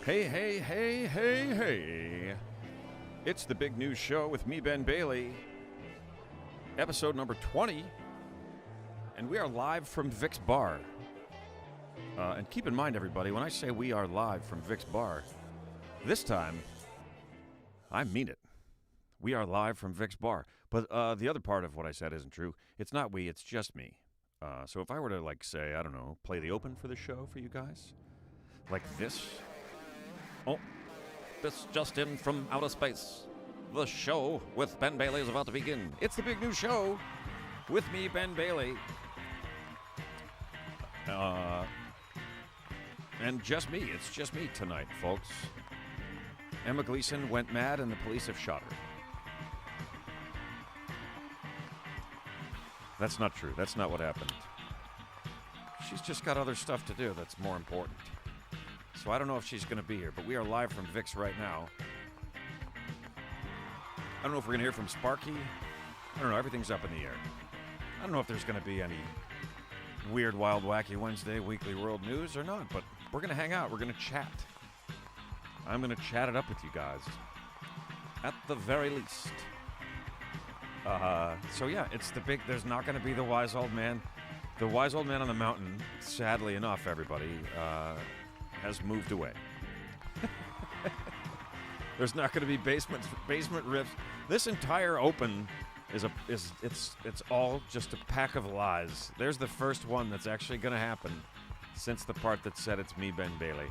Hey, hey, hey, hey, hey. It's the Big News Show with me, Ben Bailey. Episode number 20. And we are live from Vic's Bar. And keep in mind, everybody, when I say we are live from Vic's Bar, this time, I mean it. We are live from Vic's Bar. But the other part of what I said isn't true. It's not we, it's just me. So if I were to, like, say, I don't know, play the open for the show for you guys, like this. Oh, this just in from outer space. The show with Ben Bailey is about to begin. It's the Big News Show with me, Ben Bailey. And just me. It's just me tonight, folks. Emma Gleeson went mad and the police have shot her. That's not true. That's not what happened. She's just got other stuff to do that's more important. So I don't know if she's going to be here, but we are live from Vic's right now. I don't know if we're going to hear from Sparky. I don't know. Everything's up in the air. I don't know if there's going to be any weird, wild, wacky Wednesday weekly world news or not, but we're going to hang out. We're going to chat. I'm going to chat it up with you guys. At the very least. So yeah, it's the big, there's not going to be the wise old man. The wise old man on the mountain, sadly enough, everybody, has moved away. There's not going to be basement riffs. This entire open is it's all just a pack of lies. There's the first one that's actually going to happen since the part that said it's me, Ben Bailey.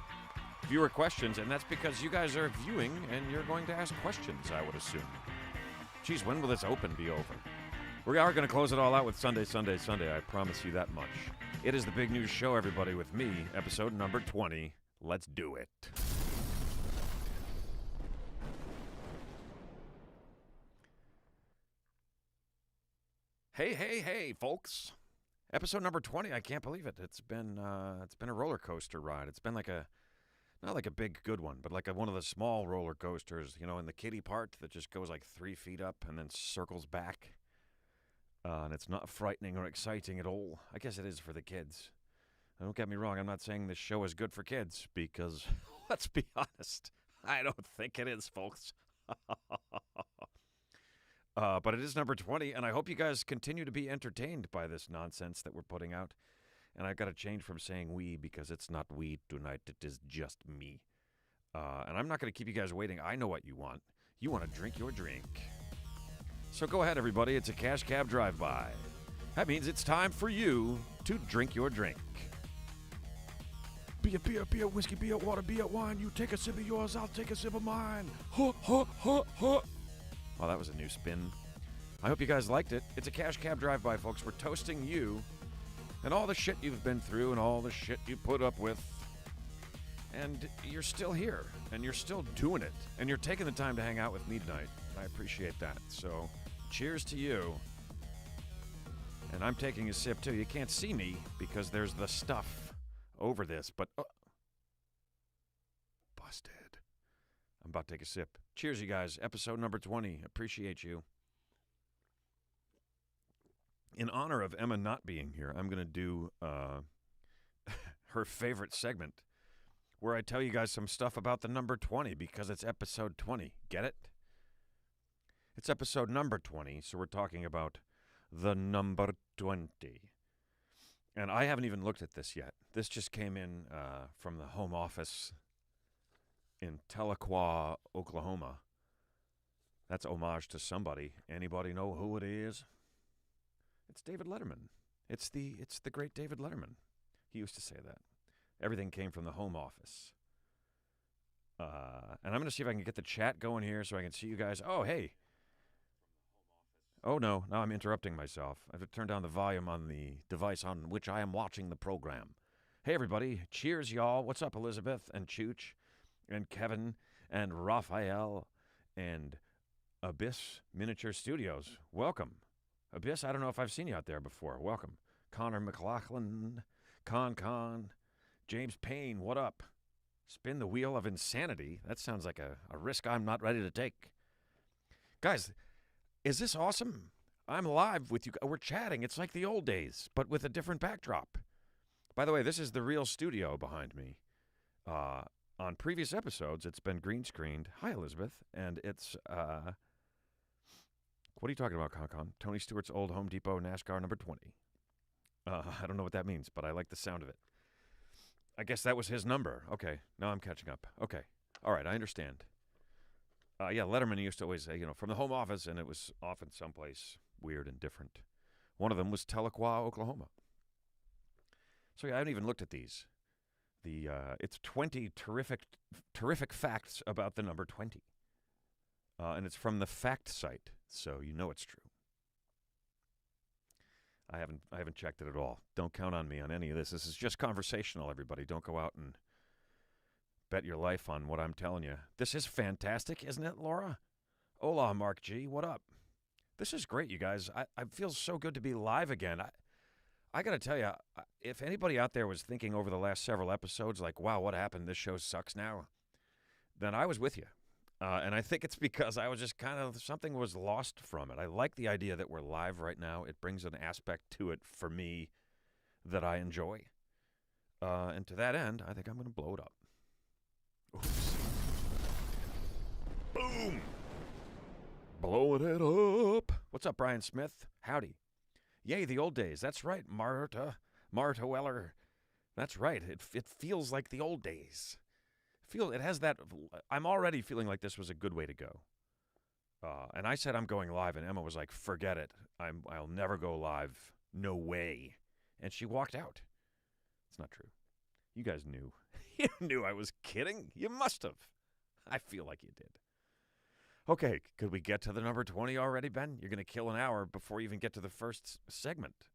Viewer questions, and that's because you guys are viewing and you're going to ask questions, I would assume. Geez, when will this open be over? We are going to close it all out with Sunday, I promise you that much. It is the Big News Show, everybody, with me, episode number 20. Let's do it. Hey, hey, hey, folks. Episode number 20, I can't believe it. It's been a roller coaster ride. It's been like not like a big good one, but like one of the small roller coasters, you know, in the kiddie part that just goes like 3 feet up and then circles back. And it's not frightening or exciting at all. I guess it is for the kids. Don't get me wrong, I'm not saying this show is good for kids, because, let's be honest, I don't think it is, folks. But it is number 20, and I hope you guys continue to be entertained by this nonsense that we're putting out. And I've got to change from saying we, because it's not we tonight, it is just me. And I'm not going to keep you guys waiting. I know what you want. You want to drink your drink. So go ahead, everybody. It's a Cash Cab Drive-By. That means it's time for you to drink your drink. Be it beer, whiskey, be it water, be it wine. You take a sip of yours, I'll take a sip of mine. Huh, huh, huh, huh. Well, that was a new spin. I hope you guys liked it. It's a Cash Cab Drive-By, folks. We're toasting you and all the shit you've been through and all the shit you put up with. And you're still here, and you're still doing it, and you're taking the time to hang out with me tonight. I appreciate that. So, cheers to you. And I'm taking a sip, too. You can't see me because there's the stuff over this, but busted. I'm about to take a sip. Cheers, you guys. Episode number 20. Appreciate you. In honor of Emma not being here, I'm going to do her favorite segment where I tell you guys some stuff about the number 20 because it's episode 20. Get it? It's episode number 20, so we're talking about the number 20. And I haven't even looked at this yet. This just came in from the home office in Tahlequah, Oklahoma. That's homage to somebody. Anybody know who it is? It's David Letterman. It's the great David Letterman. He used to say that. Everything came from the home office. And I'm going to see if I can get the chat going here so I can see you guys. Oh, hey. Oh, no. Now I'm interrupting myself. I have to turn down the volume on the device on which I am watching the program. Hey, everybody. Cheers, y'all. What's up, Elizabeth and Chooch and Kevin and Raphael and Abyss Miniature Studios? Welcome. Abyss, I don't know if I've seen you out there before. Welcome. Connor McLaughlin, Con, James Payne, what up? Spin the wheel of insanity. That sounds like a risk I'm not ready to take. Guys, is this awesome? I'm live with you. We're chatting. It's like the old days, but with a different backdrop. By the way, this is the real studio behind me. on previous episodes, it's been green screened. Hi, Elizabeth. And it's, what are you talking about, Con? Tony Stewart's old Home Depot NASCAR number 20. I don't know what that means, but I like the sound of it. I guess that was his number. Okay, now I'm catching up. Okay, all right, I understand. Yeah, Letterman used to always say, from the home office, and it was often someplace weird and different. One of them was Tahlequah, Oklahoma. So yeah, I haven't even looked at these. It's 20 terrific facts about the number 20. And it's from the fact site, so you know it's true. I haven't checked it at all. Don't count on me on any of this. This is just conversational, everybody. Don't go out and bet your life on what I'm telling you. This is fantastic, isn't it, Laura? Hola, Mark G. What up? This is great, you guys. I feel so good to be live again. I got to tell you, if anybody out there was thinking over the last several episodes, like, wow, what happened? This show sucks now. Then I was with you. And I think it's because I was just something was lost from it. I like the idea that we're live right now. It brings an aspect to it for me that I enjoy. And to that end, I think I'm going to blow it up. Oops. Boom! Blowing it up. What's up, Brian Smith? Howdy. Yay, the old days. That's right, Marta Weller. That's right. It feels like the old days. It has that. I'm already feeling like this was a good way to go. And I said I'm going live, and Emma was like, "Forget it. I'll never go live. No way." And she walked out. It's not true. You guys knew. You knew I was kidding. You must have. I feel like you did. Okay, could we get to the number 20 already, Ben? You're going to kill an hour before you even get to the first segment.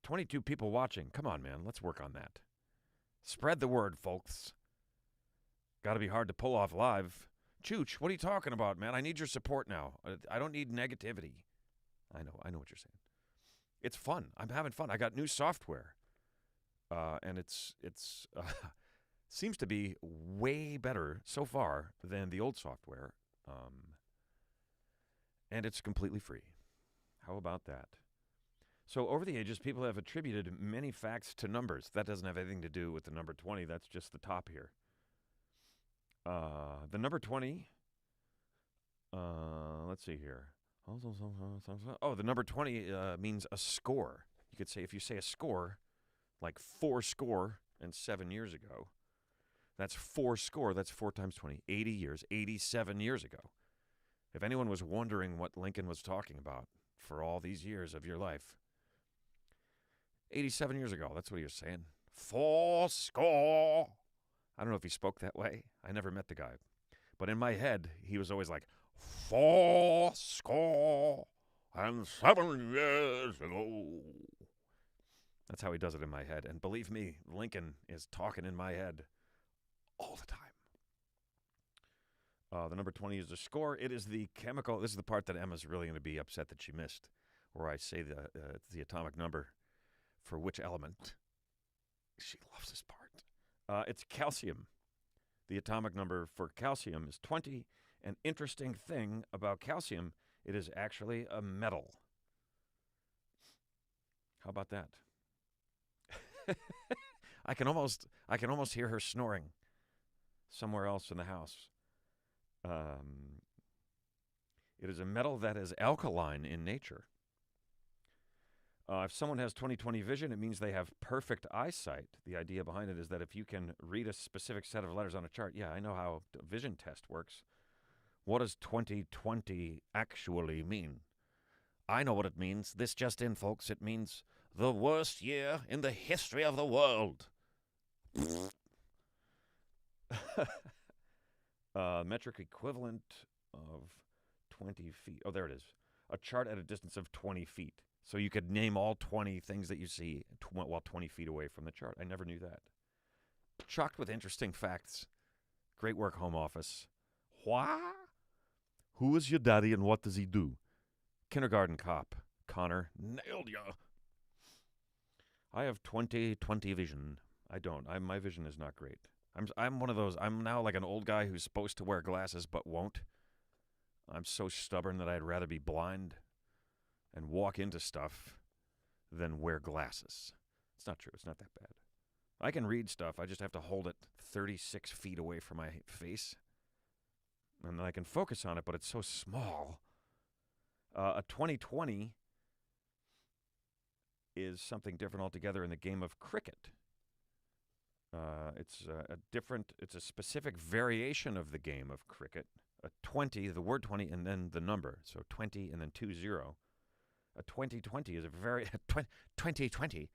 22 people watching. Come on, man. Let's work on that. Spread the word, folks. Got to be hard to pull off live. Chooch, what are you talking about, man? I need your support now. I don't need negativity. I know what you're saying. It's fun. I'm having fun. I got new software. And it's seems to be way better so far than the old software. And it's completely free. How about that? So over the ages, people have attributed many facts to numbers. That doesn't have anything to do with the number 20. That's just the top here. The number 20, let's see here. Oh, the number 20 means a score. You could say, if you say a score, like 407 years ago, that's 4 score. That's 4 times 20. 80 years, 87 years ago. If anyone was wondering what Lincoln was talking about for all these years of your life, 87 years ago, that's what he was saying. 4 score. I don't know if he spoke that way. I never met the guy. But in my head, he was always like, 4 score and 7 years ago. That's how he does it in my head. And believe me, Lincoln is talking in my head all the time. The number 20 is the score. It is the chemical. This is the part that Emma's really going to be upset that she missed, where I say the atomic number for which element. She loves this part. It's calcium. The atomic number for calcium is 20. An interesting thing about calcium, it is actually a metal. How about that? I can almost hear her snoring somewhere else in the house. It is a metal that is alkaline in nature. If someone has 20/20 vision, it means they have perfect eyesight. The idea behind it is that if you can read a specific set of letters on a chart, yeah, I know how a vision test works. What does 20/20 actually mean? I know what it means. This just in, folks. It means the worst year in the history of the world. Metric equivalent of 20 feet. Oh, there it is. A chart at a distance of 20 feet. So you could name all 20 things that you see while 20 feet away from the chart. I never knew that. Chocked with interesting facts. Great work, home office. What? Who is your daddy and what does he do? Kindergarten cop. Connor. Nailed ya. I have 20/20 vision. I don't. My vision is not great. I'm one of those. I'm now like an old guy who's supposed to wear glasses but won't. I'm so stubborn that I'd rather be blind and walk into stuff than wear glasses. It's not true. It's not that bad. I can read stuff. I just have to hold it 36 feet away from my face. And then I can focus on it, but it's so small. A 2020 is something different altogether in the game of cricket. It's a specific variation of the game of cricket. A 20, the word 20, and then the number. So 20 and then 20. A 2020 is a 2020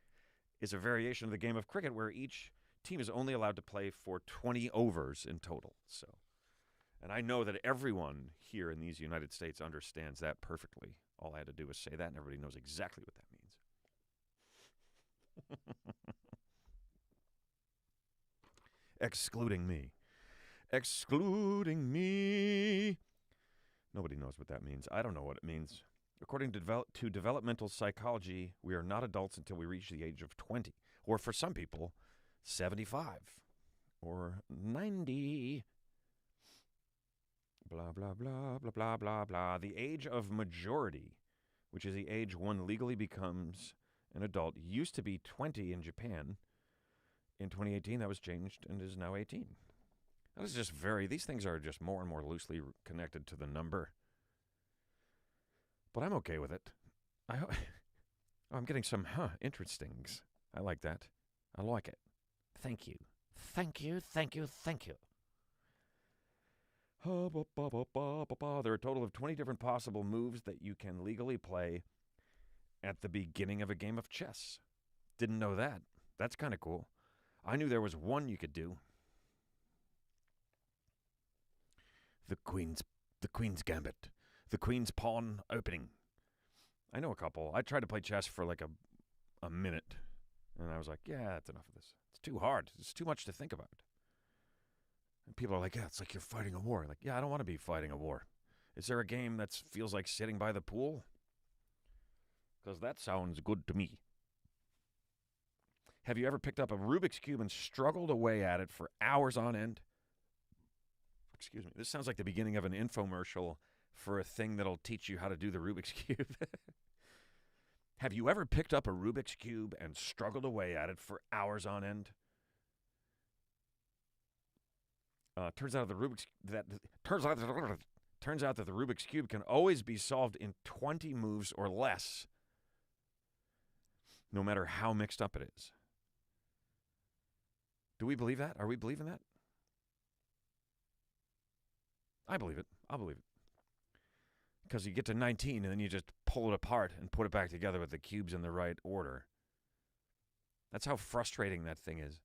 is a variation of the game of cricket where each team is only allowed to play for 20 overs in total. So, and I know that everyone here in these United States understands that perfectly. All I had to do was say that, and everybody knows exactly what that means. Excluding me. Excluding me. Nobody knows what that means. I don't know what it means. According to developmental psychology, we are not adults until we reach the age of 20. Or for some people, 75. Or 90. Blah, blah, blah, blah, blah, blah, blah. The age of majority, which is the age one legally becomes an adult, used to be 20 in Japan. In 2018, that was changed and is now 18. That is just these things are just more and more loosely connected to the number. But I'm okay with it. I'm getting some, interestings. I like that. I like it. Thank you. Thank you, thank you, thank you. There are a total of 20 different possible moves that you can legally play at the beginning of a game of chess. Didn't know that. That's kind of cool. I knew there was one you could do. The Queen's Gambit. The Queen's Pawn opening. I know a couple. I tried to play chess for like a minute. And I was like, yeah, that's enough of this. It's too hard. It's too much to think about. And people are like, yeah, it's like you're fighting a war. Like, yeah, I don't want to be fighting a war. Is there a game that feels like sitting by the pool? Because that sounds good to me. Have you ever picked up a Rubik's Cube and struggled away at it for hours on end? Excuse me. This sounds like the beginning of an infomercial for a thing that'll teach you how to do the Rubik's Cube. Have you ever picked up a Rubik's Cube and struggled away at it for hours on end? Turns out that the Rubik's Cube can always be solved in 20 moves or less, no matter how mixed up it is. Do we believe that? Are we believing that? I believe it. I'll believe it. Because you get to 19 and then you just pull it apart and put it back together with the cubes in the right order. That's how frustrating that thing is.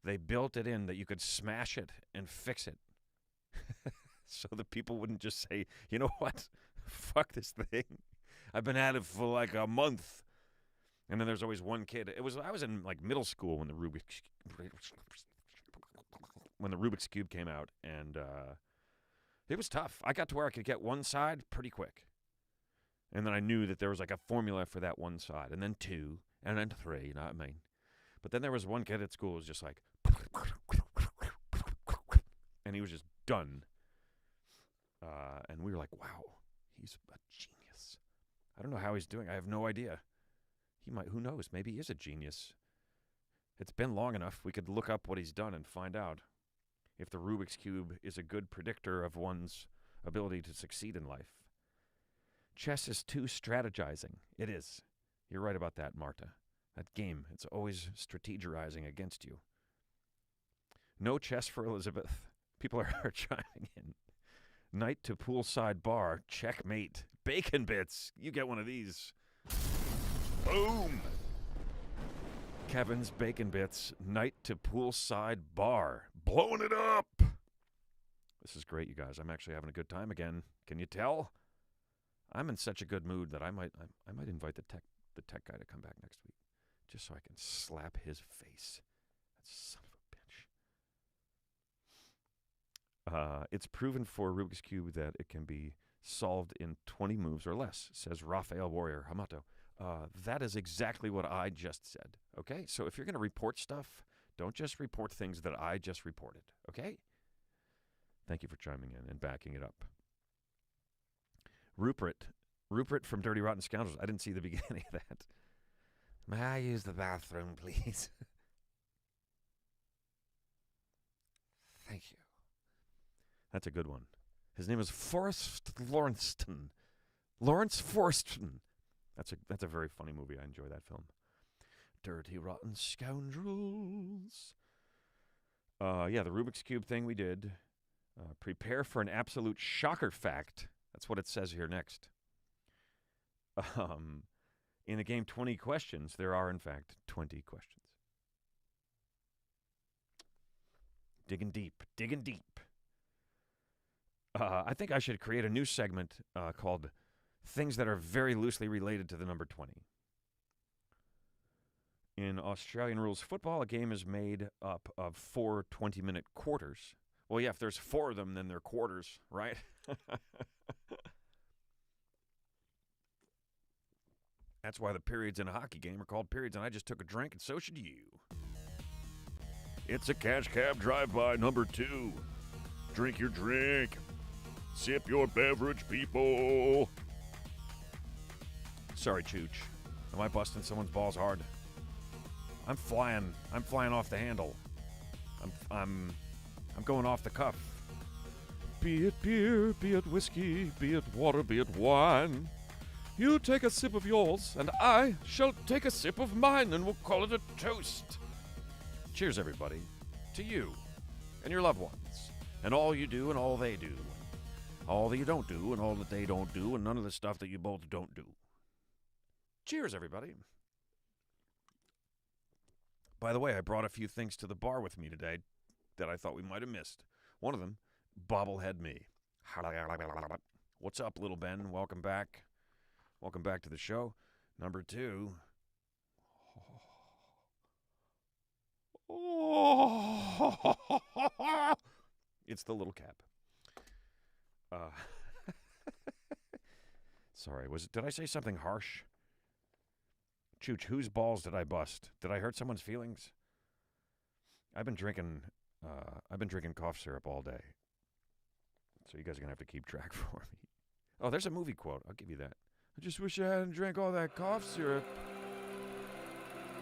They built it in that you could smash it and fix it. So that people wouldn't just say, you know what? Fuck this thing. I've been at it for like a month. And then there's always one kid. I was in like middle school when the Rubik's Cube came out, and it was tough. I got to where I could get one side pretty quick. And then I knew that there was like a formula for that one side, and then two, and then three, you know what I mean? But then there was one kid at school who was just like, and he was just done. And we were like, wow, he's a genius. I don't know how he's doing. I have no idea. He might, who knows? Maybe he is a genius. It's been long enough. We could look up what he's done and find out if the Rubik's Cube is a good predictor of one's ability to succeed in life. Chess is too strategizing. It is. You're right about that, Marta. That game, it's always strategizing against you. No chess for Elizabeth. People are chiming in. Knight to poolside bar. Checkmate. Bacon bits. You get one of these. Boom! Kevin's Bacon Bits. Knight to poolside bar. Blowing it up! This is great, you guys. I'm actually having a good time again. Can you tell? I'm in such a good mood that I might invite the tech guy to come back next week, just so I can slap his face. That son of a bitch. It's proven for Rubik's Cube that it can be solved in 20 moves or less, says Raphael Warrior Hamato. That is exactly what I just said, okay? So if you're going to report stuff, don't just report things that I just reported, okay? Thank you for chiming in and backing it up. Rupert from Dirty Rotten Scoundrels. I didn't see the beginning of that. May I use the bathroom, please? That's a good one. His name is Forrest Lawrenceston. Lawrence Forreston. That's a very funny movie. I enjoy that film. Dirty, rotten scoundrels. Yeah, the Rubik's Cube thing we did. Prepare for an absolute shocker fact. That's what it says here next. In the game 20 questions, there are, in fact, 20 questions. Digging deep, digging deep. I think I should create a new segment called Things That Are Very Loosely Related to the number 20. In Australian rules football, a game is made up of 4 20-minute quarters. Well, yeah, if there's 4 of them, then they're quarters, right? That's why the periods in a hockey game are called periods, and I just took a drink, and so should you. It's a cash cab drive-by number 2. Drink your drink. Sip your beverage, people. Sorry, Chooch. Am I busting someone's balls hard? I'm flying off the handle. I'm going off the cuff. Be it beer, be it whiskey, be it water, be it wine. You take a sip of yours, and I shall take a sip of mine, and we'll call it a toast. Cheers, everybody, to you and your loved ones, and all you do and all they do, all that you don't do and all that they don't do, and none of the stuff that you both don't do. Cheers, everybody. By the way, I brought a few things to the bar with me today that I thought we might have missed. One of them, bobblehead me. What's up, little Ben? Welcome back. Welcome back to the show. Number 2. It's the little cap. Sorry, did I say something harsh? Chooch, whose balls did I bust? Did I hurt someone's feelings? I've been drinking cough syrup all day. So you guys are gonna have to keep track for me. Oh, there's a movie quote. I'll give you that. I just wish I hadn't drank all that cough syrup.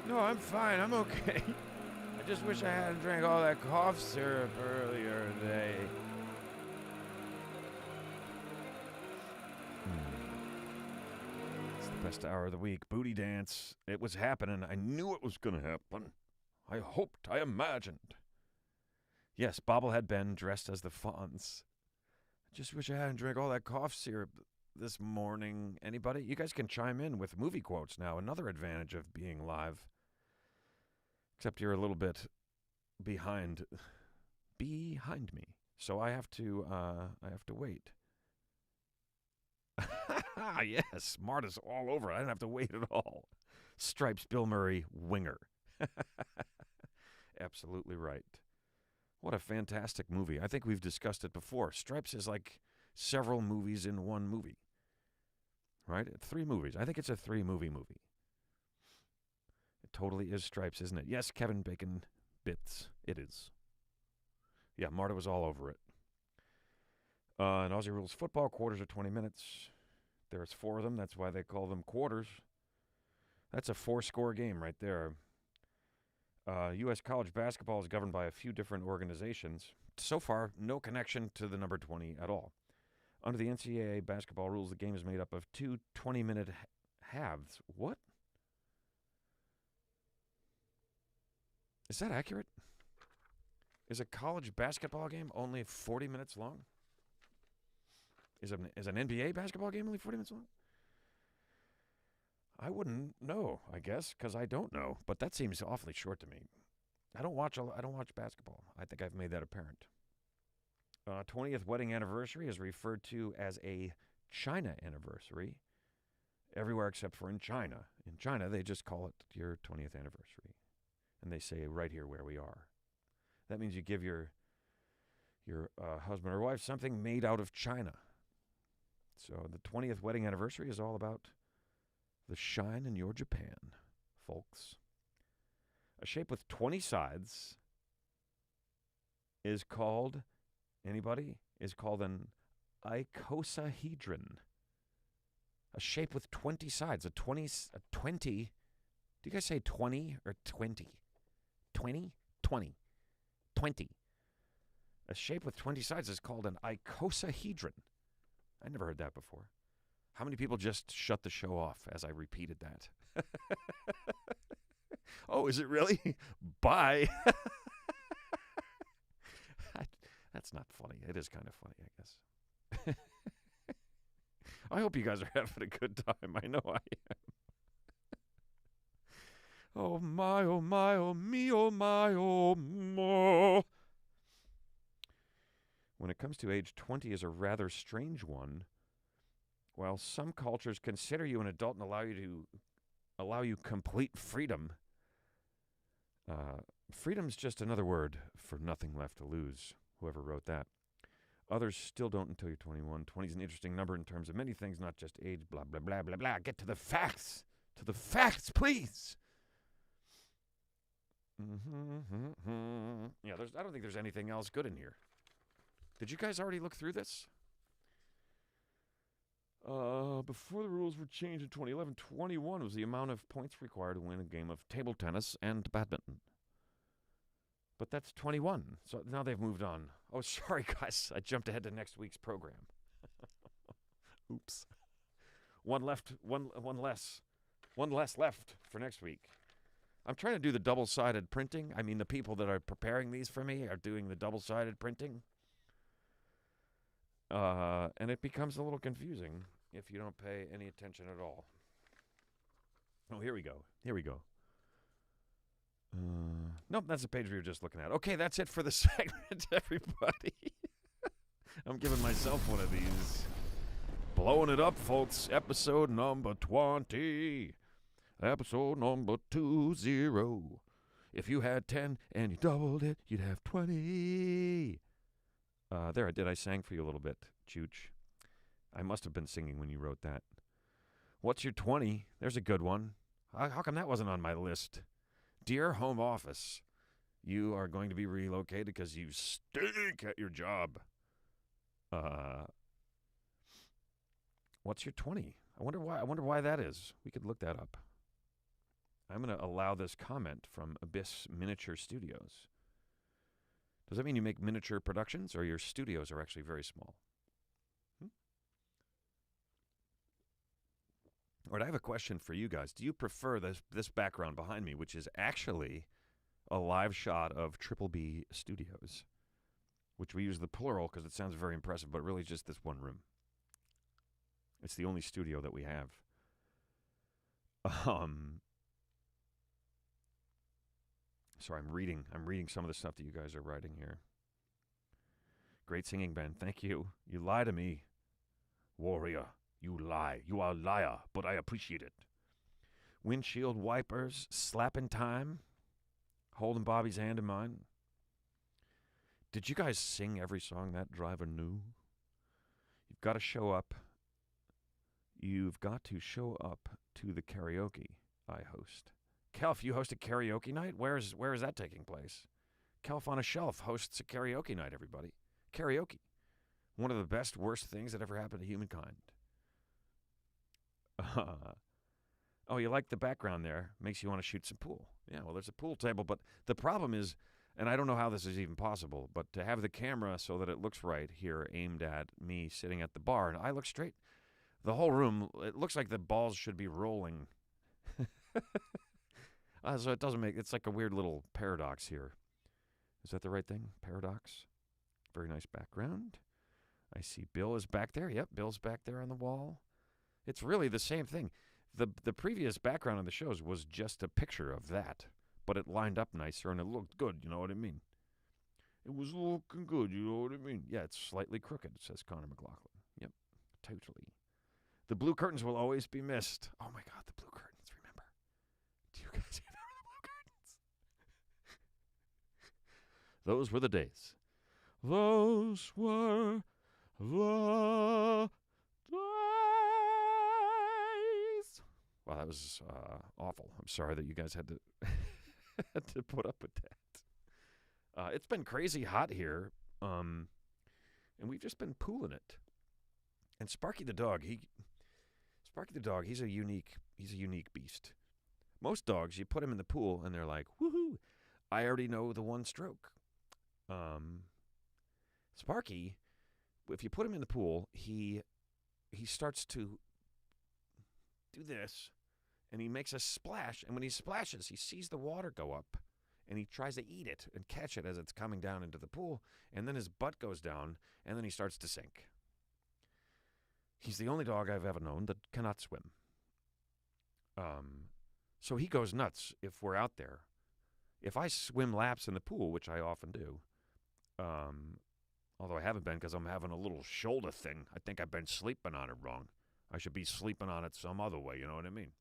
No, I'm fine. I'm okay. I just wish I hadn't drank all that cough syrup earlier today. It's the best hour of the week. Booty dance. It was happening. I knew it was going to happen. I hoped. I imagined. Yes, bobblehead Ben dressed as the Fonz. I just wish I hadn't drank all that cough syrup this morning. Anybody? You guys can chime in with movie quotes now. Another advantage of being live. Except you're a little bit behind me. So I have to wait. Yes, smart is all over. I didn't have to wait at all. Stripes, Bill Murray, winger. Absolutely right. What a fantastic movie. I think we've discussed it before. Stripes is like several movies in one movie. Right? 3 movies. I think it's a 3-movie movie. It totally is Stripes, isn't it? Yes, Kevin Bacon bits. It is. Yeah, Marta was all over it. In Aussie rules football, quarters are 20 minutes. There's 4 of them. That's why they call them quarters. That's a 4-score game right there. U.S. college basketball is governed by a few different organizations. So far, no connection to the number 20 at all. Under the NCAA basketball rules, the game is made up of 2 20-minute halves. What? Is that accurate? Is a college basketball game only 40 minutes long? Is an NBA basketball game only 40 minutes long? I wouldn't know, I guess, because I don't know. But that seems awfully short to me. I don't watch basketball. I think I've made that apparent. 20th wedding anniversary is referred to as a China anniversary everywhere except for in China. In China, they just call it your 20th anniversary. And they say right here where we are. That means you give your husband or wife something made out of China. So the 20th wedding anniversary is all about the shine in your Japan, folks. A shape with 20 sides is called, anybody? Is called an icosahedron. A shape with 20 sides. A 20. Do you guys say 20 or 20? 20? 20. 20. A shape with 20 sides is called an icosahedron. I never heard that before. How many people just shut the show off as I repeated that? Oh, is it really? Bye. That's not funny. It is kind of funny, I guess. I hope you guys are having a good time. I know I am. Oh my, oh my, oh me, oh my, oh mo. When it comes to age 20 is a rather strange one. While some cultures consider you an adult and allow you complete freedom, freedom's just another word for nothing left to lose, whoever wrote that. Others still don't until you're 21. 20 is an interesting number in terms of many things, not just age, blah, blah, blah, blah, blah. Get to the facts. To the facts, please. Yeah, I don't think there's anything else good in here. Did you guys already look through this? Before the rules were changed in 2011, 21 was the amount of points required to win a game of table tennis and badminton. But that's 21, so now they've moved on. Oh, sorry, guys. I jumped ahead to next week's program. Oops. One less left for next week. I'm trying to do the double-sided printing. I mean, the people that are preparing these for me are doing the double-sided printing. And it becomes a little confusing if you don't pay any attention at all. Oh, here we go. Nope, that's the page we were just looking at. Okay, that's it for the segment, everybody. I'm giving myself one of these. Blowing it up, folks. Episode number 20. Episode number 20. If you had 10 and you doubled it, you'd have 20. There, I sang for you a little bit, Chooch. I must have been singing when you wrote that. What's your 20? There's a good one. How come that wasn't on my list? Dear Home Office, you are going to be relocated because you stink at your job. What's your 20? I wonder why that is. We could look that up. I'm going to allow this comment from Abyss Miniature Studios. Does that mean you make miniature productions, or your studios are actually very small? All right, I have a question for you guys. Do you prefer this background behind me, which is actually a live shot of Triple B Studios, which we use the plural because it sounds very impressive, but really just this one room. It's the only studio that we have. Sorry, I'm reading some of the stuff that you guys are writing here. Great singing, Ben. Thank you. You lie to me, warrior. You lie. You are a liar, but I appreciate it. Windshield wipers, slapping time, holding Bobby's hand in mine. Did you guys sing every song that driver knew? You've got to show up. You've got to show up to the karaoke I host. Kelf, you host a karaoke night? Where is that taking place? Kelf on a Shelf hosts a karaoke night, everybody. Karaoke. One of the best, worst things that ever happened to humankind. Oh, you like the background there? Makes you want to shoot some pool. Yeah, well, there's a pool table, but the problem is, and I don't know how this is even possible, but to have the camera so that it looks right here aimed at me sitting at the bar, and I look straight. The whole room, it looks like the balls should be rolling. So it doesn't make, it's like a weird little paradox here. Is that the right thing? Paradox? Very nice background. I see Bill is back there. Yep, Bill's back there on the wall. It's really the same thing. The previous background of the shows was just a picture of that, but it lined up nicer and it looked good, you know what I mean? It was looking good, you know what I mean? Yeah, it's slightly crooked, says Connor McLaughlin. Yep, totally. The blue curtains will always be missed. Oh my God, the blue curtains, remember? Do you guys remember the blue curtains? Those were the days. Those were the days. Wow, that was awful. I'm sorry that you guys had to had to put up with that. It's been crazy hot here, and we've just been pooling it. And Sparky the dog, he's a unique beast. Most dogs, you put him in the pool, and they're like, woohoo! I already know the one stroke. Sparky, if you put him in the pool, he starts to do this, and he makes a splash. And when he splashes, he sees the water go up, and he tries to eat it and catch it as it's coming down into the pool. And then his butt goes down, and then he starts to sink. He's the only dog I've ever known that cannot swim. So he goes nuts if we're out there. If I swim laps in the pool, which I often do, although I haven't been because I'm having a little shoulder thing. I think I've been sleeping on it wrong. I should be sleeping on it some other way, you know what I mean?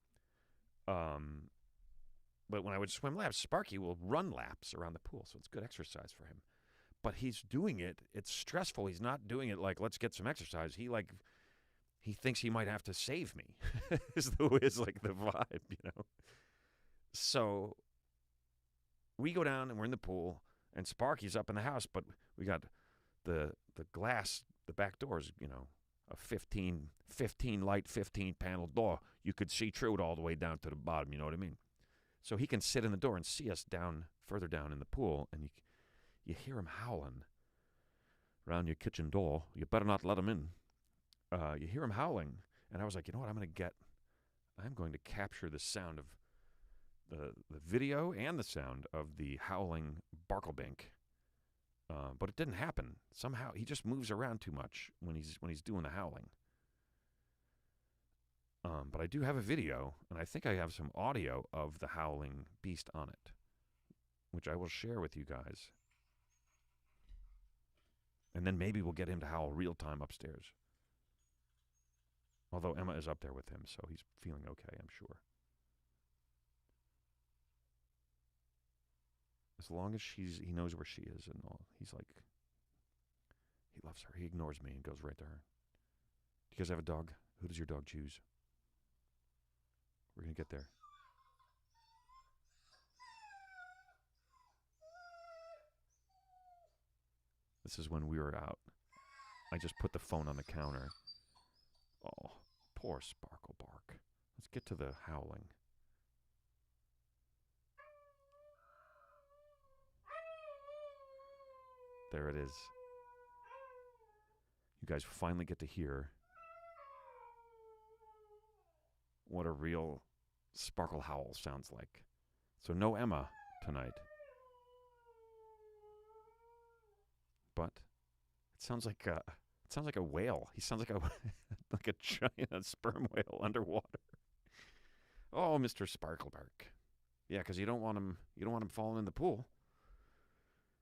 But when I would swim laps, Sparky will run laps around the pool, so it's good exercise for him. But he's doing it. It's stressful. He's not doing it like, let's get some exercise. He thinks he might have to save me, is the vibe, you know? So we go down, and we're in the pool, and Sparky's up in the house, but we got the glass, the back doors, you know, a 15 light, 15 panel door. You could see through it all the way down to the bottom, you know what I mean? So he can sit in the door and see us further down in the pool, and you hear him howling around your kitchen door. You better not let him in. You hear him howling, and I was like, you know what, I'm going to capture the sound of the video and the sound of the howling Barklebink. But it didn't happen. Somehow he just moves around too much when he's doing the howling. But I do have a video, and I think I have some audio of the howling beast on it, which I will share with you guys. And then maybe we'll get him to howl real time upstairs. Although Emma is up there with him, so he's feeling okay, I'm sure. As long as he knows where she is and all. He's like, he loves her. He ignores me and goes right to her. Do you guys have a dog? Who does your dog choose? We're going to get there. This is when we were out. I just put the phone on the counter. Oh, poor Sparkle Bark. Let's get to the howling. There it is. You guys finally get to hear what a real Sparkle howl sounds like. So no Emma tonight. But it sounds like a whale. He sounds like a giant sperm whale underwater. Oh, Mr. Sparklebark. Yeah, because you don't want him falling in the pool.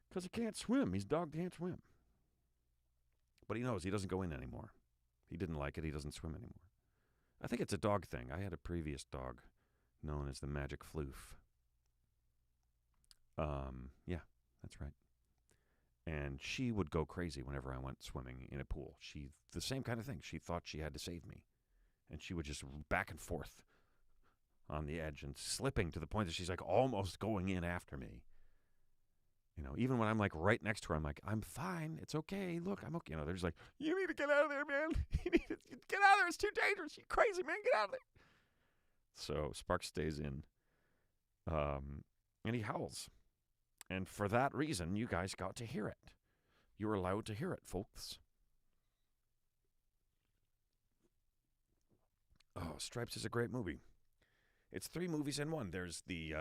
Because he can't swim. His dog can't swim. But he knows he doesn't go in anymore. He didn't like it. He doesn't swim anymore. I think it's a dog thing. I had a previous dog known as the Magic Floof. Yeah, that's right. And she would go crazy whenever I went swimming in a pool. The same kind of thing. She thought she had to save me. And she would just back and forth on the edge and slipping to the point that she's like almost going in after me. You know, even when I'm like right next to her, I'm like, I'm fine. It's okay. Look, I'm okay. You know, they're just like, you need to get out of there, man. You need to get out of there. It's too dangerous. You're crazy, man. Get out of there. So Spark stays in. And he howls. And for that reason, you guys got to hear it. You were allowed to hear it, folks. Oh, Stripes is a great movie. It's 3 movies in one. There's the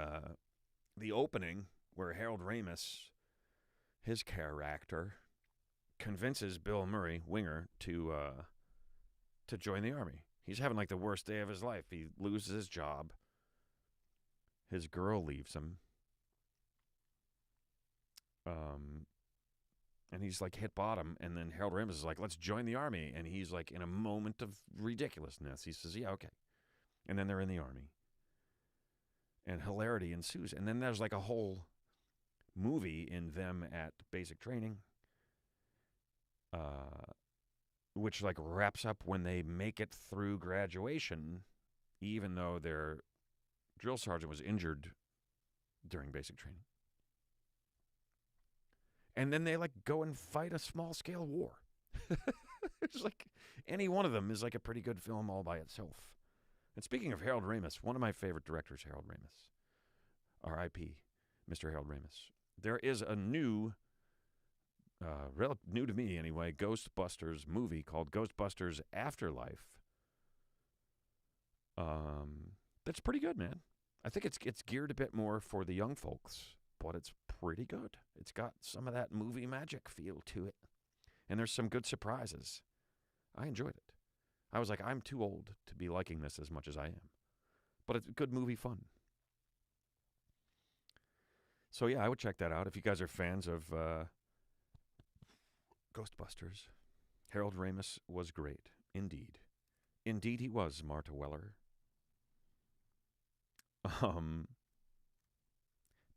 opening where Harold Ramis, his character, convinces Bill Murray, Winger, to join the army. He's having like the worst day of his life. He loses his job. His girl leaves him. And he's like hit bottom, and then Harold Ramis is like, let's join the army. And he's like in a moment of ridiculousness. He says, yeah, okay. And then they're in the army. And hilarity ensues. And then there's like a whole movie in them at basic training, which like wraps up when they make it through graduation, even though their drill sergeant was injured during basic training. And then they like go and fight a small scale war. It's like any one of them is like a pretty good film all by itself. And speaking of Harold Ramis, one of my favorite directors, Harold Ramis, R.I.P., Mr. Harold Ramis. There is a new real new to me anyway, Ghostbusters movie called Ghostbusters Afterlife. That's pretty good, man. I think it's geared a bit more for the young folks, but it's pretty good. It's got some of that movie magic feel to it, and there's some good surprises. I enjoyed it. I was like, I'm too old to be liking this as much as I am, but it's good movie fun. So yeah, I would check that out if you guys are fans of Ghostbusters. Harold Ramis was great, indeed. Indeed he was, Marta Weller.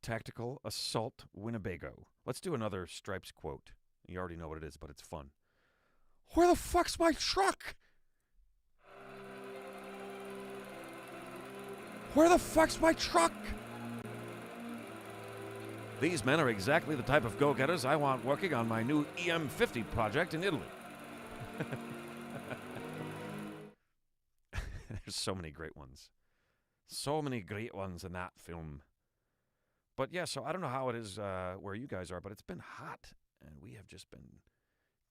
Tactical Assault Winnebago. Let's do another Stripes quote. You already know what it is, but it's fun. Where the fuck's my truck? Where the fuck's my truck? These men are exactly the type of go-getters I want working on my new EM50 project in Italy. There's so many great ones. So many great ones in that film. But yeah, so I don't know how it is where you guys are, but it's been hot, and we have just been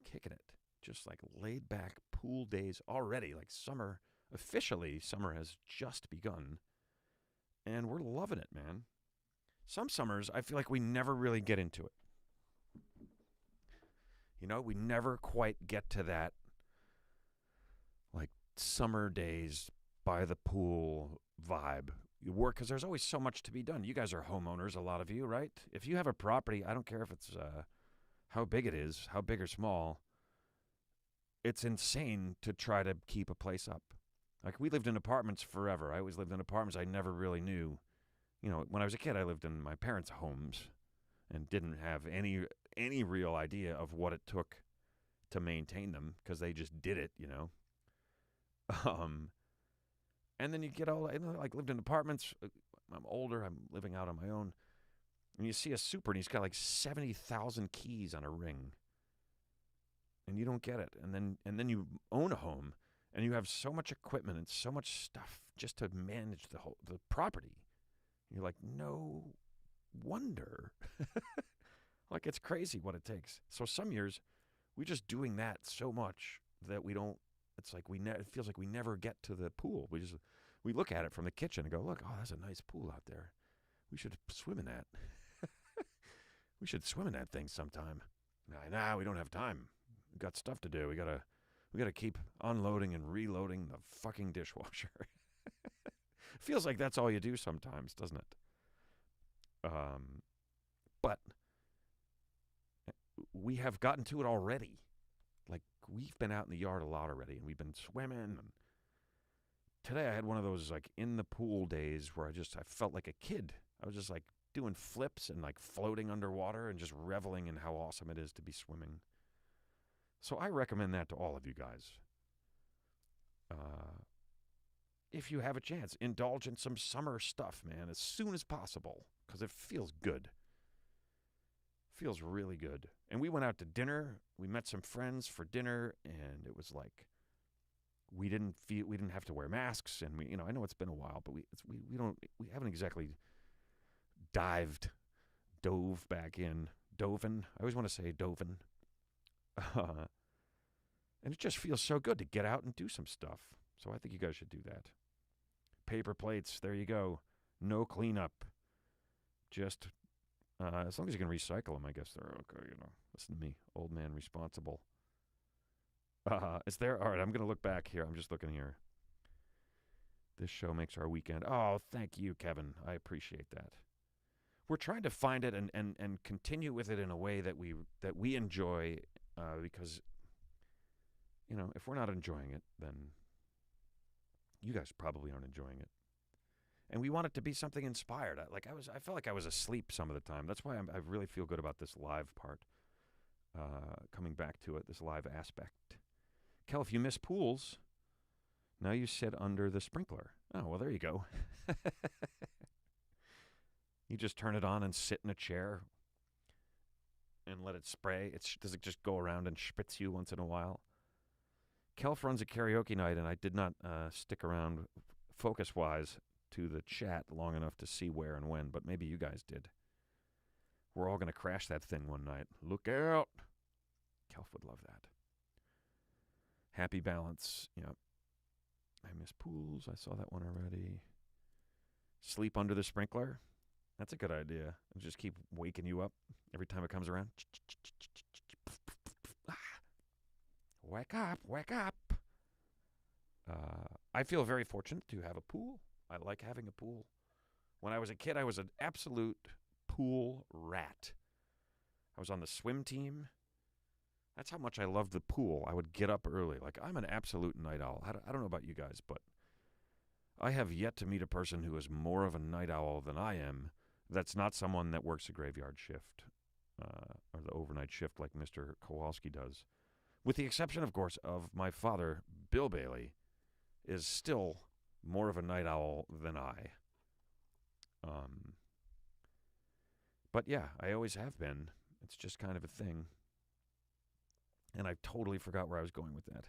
kicking it. Just like laid back pool days already. Like summer, officially, summer has just begun. And we're loving it, man. Some summers, I feel like we never really get into it. You know, we never quite get to that, like, summer days by the pool vibe. You work because there's always so much to be done. You guys are homeowners, a lot of you, right? If you have a property, I don't care if it's how big it is, how big or small, it's insane to try to keep a place up. Like, we lived in apartments forever. I always lived in apartments. I never really knew. You know, when I was a kid, I lived in my parents' homes and didn't have any real idea of what it took to maintain them because they just did it, you know. And then you get all, like, lived in apartments. I'm older. I'm living out on my own. And you see a super, and he's got like 70,000 keys on a ring. And you don't get it. And then you own a home, and you have so much equipment and so much stuff just to manage the property. You're like, no wonder. Like, it's crazy what it takes. So some years, we're just doing that so much that we don't, it's like it feels like we never get to the pool. We look at it from the kitchen and go, look, oh, that's a nice pool out there. We should swim in that. We should swim in that thing sometime. Nah, we don't have time. We've got stuff to do. We gotta keep unloading and reloading the fucking dishwasher. Feels like that's all you do sometimes, doesn't it? But we have gotten to it already. Like, we've been out in the yard a lot already, and we've been swimming. And today I had one of those, like, in the pool days where I felt like a kid. I was just, like, doing flips and, like, floating underwater and just reveling in how awesome it is to be swimming. So I recommend that to all of you guys. If you have a chance, indulge in some summer stuff, man, as soon as possible, because it feels good. Feels really good. And we went out to dinner. We met some friends for dinner, and it was like we didn't have to wear masks. And we, I know it's been a while, but we haven't exactly dove back in. Doven. I always want to say Doven. And it just feels so good to get out and do some stuff. So I think you guys should do that. Paper plates, there you go. No cleanup. Just, as long as you can recycle them, I guess they're okay, Listen to me, old man responsible. Is there? All right, I'm going to look back here. I'm just looking here. This show makes our weekend. Oh, thank you, Kevin. I appreciate that. We're trying to find it and continue with it in a way that we enjoy, because, if we're not enjoying it, then you guys probably aren't enjoying it. And we want it to be something inspired. I felt like I was asleep some of the time. That's why I really feel good about this live part. Coming back to it, this live aspect. Kel, if you miss pools, now you sit under the sprinkler. Oh, well, there you go. You just turn it on and sit in a chair and let it spray. Does it just go around and spritz you once in a while? Kelf runs a karaoke night, and I did not stick around focus-wise to the chat long enough to see where and when, but maybe you guys did. We're all going to crash that thing one night. Look out. Kelf would love that. Happy balance. Yep. I miss pools. I saw that one already. Sleep under the sprinkler. That's a good idea. It'll just keep waking you up every time it comes around. Wake up, wake up. I feel very fortunate to have a pool. I like having a pool. When I was a kid, I was an absolute pool rat. I was on the swim team. That's how much I loved the pool. I would get up early. Like, I'm an absolute night owl. I don't know about you guys, but I have yet to meet a person who is more of a night owl than I am. That's not someone that works a graveyard shift or the overnight shift like Mr. Kowalski does. With the exception, of course, of my father, Bill Bailey, is still more of a night owl than I. But yeah, I always have been. It's just kind of a thing. And I totally forgot where I was going with that.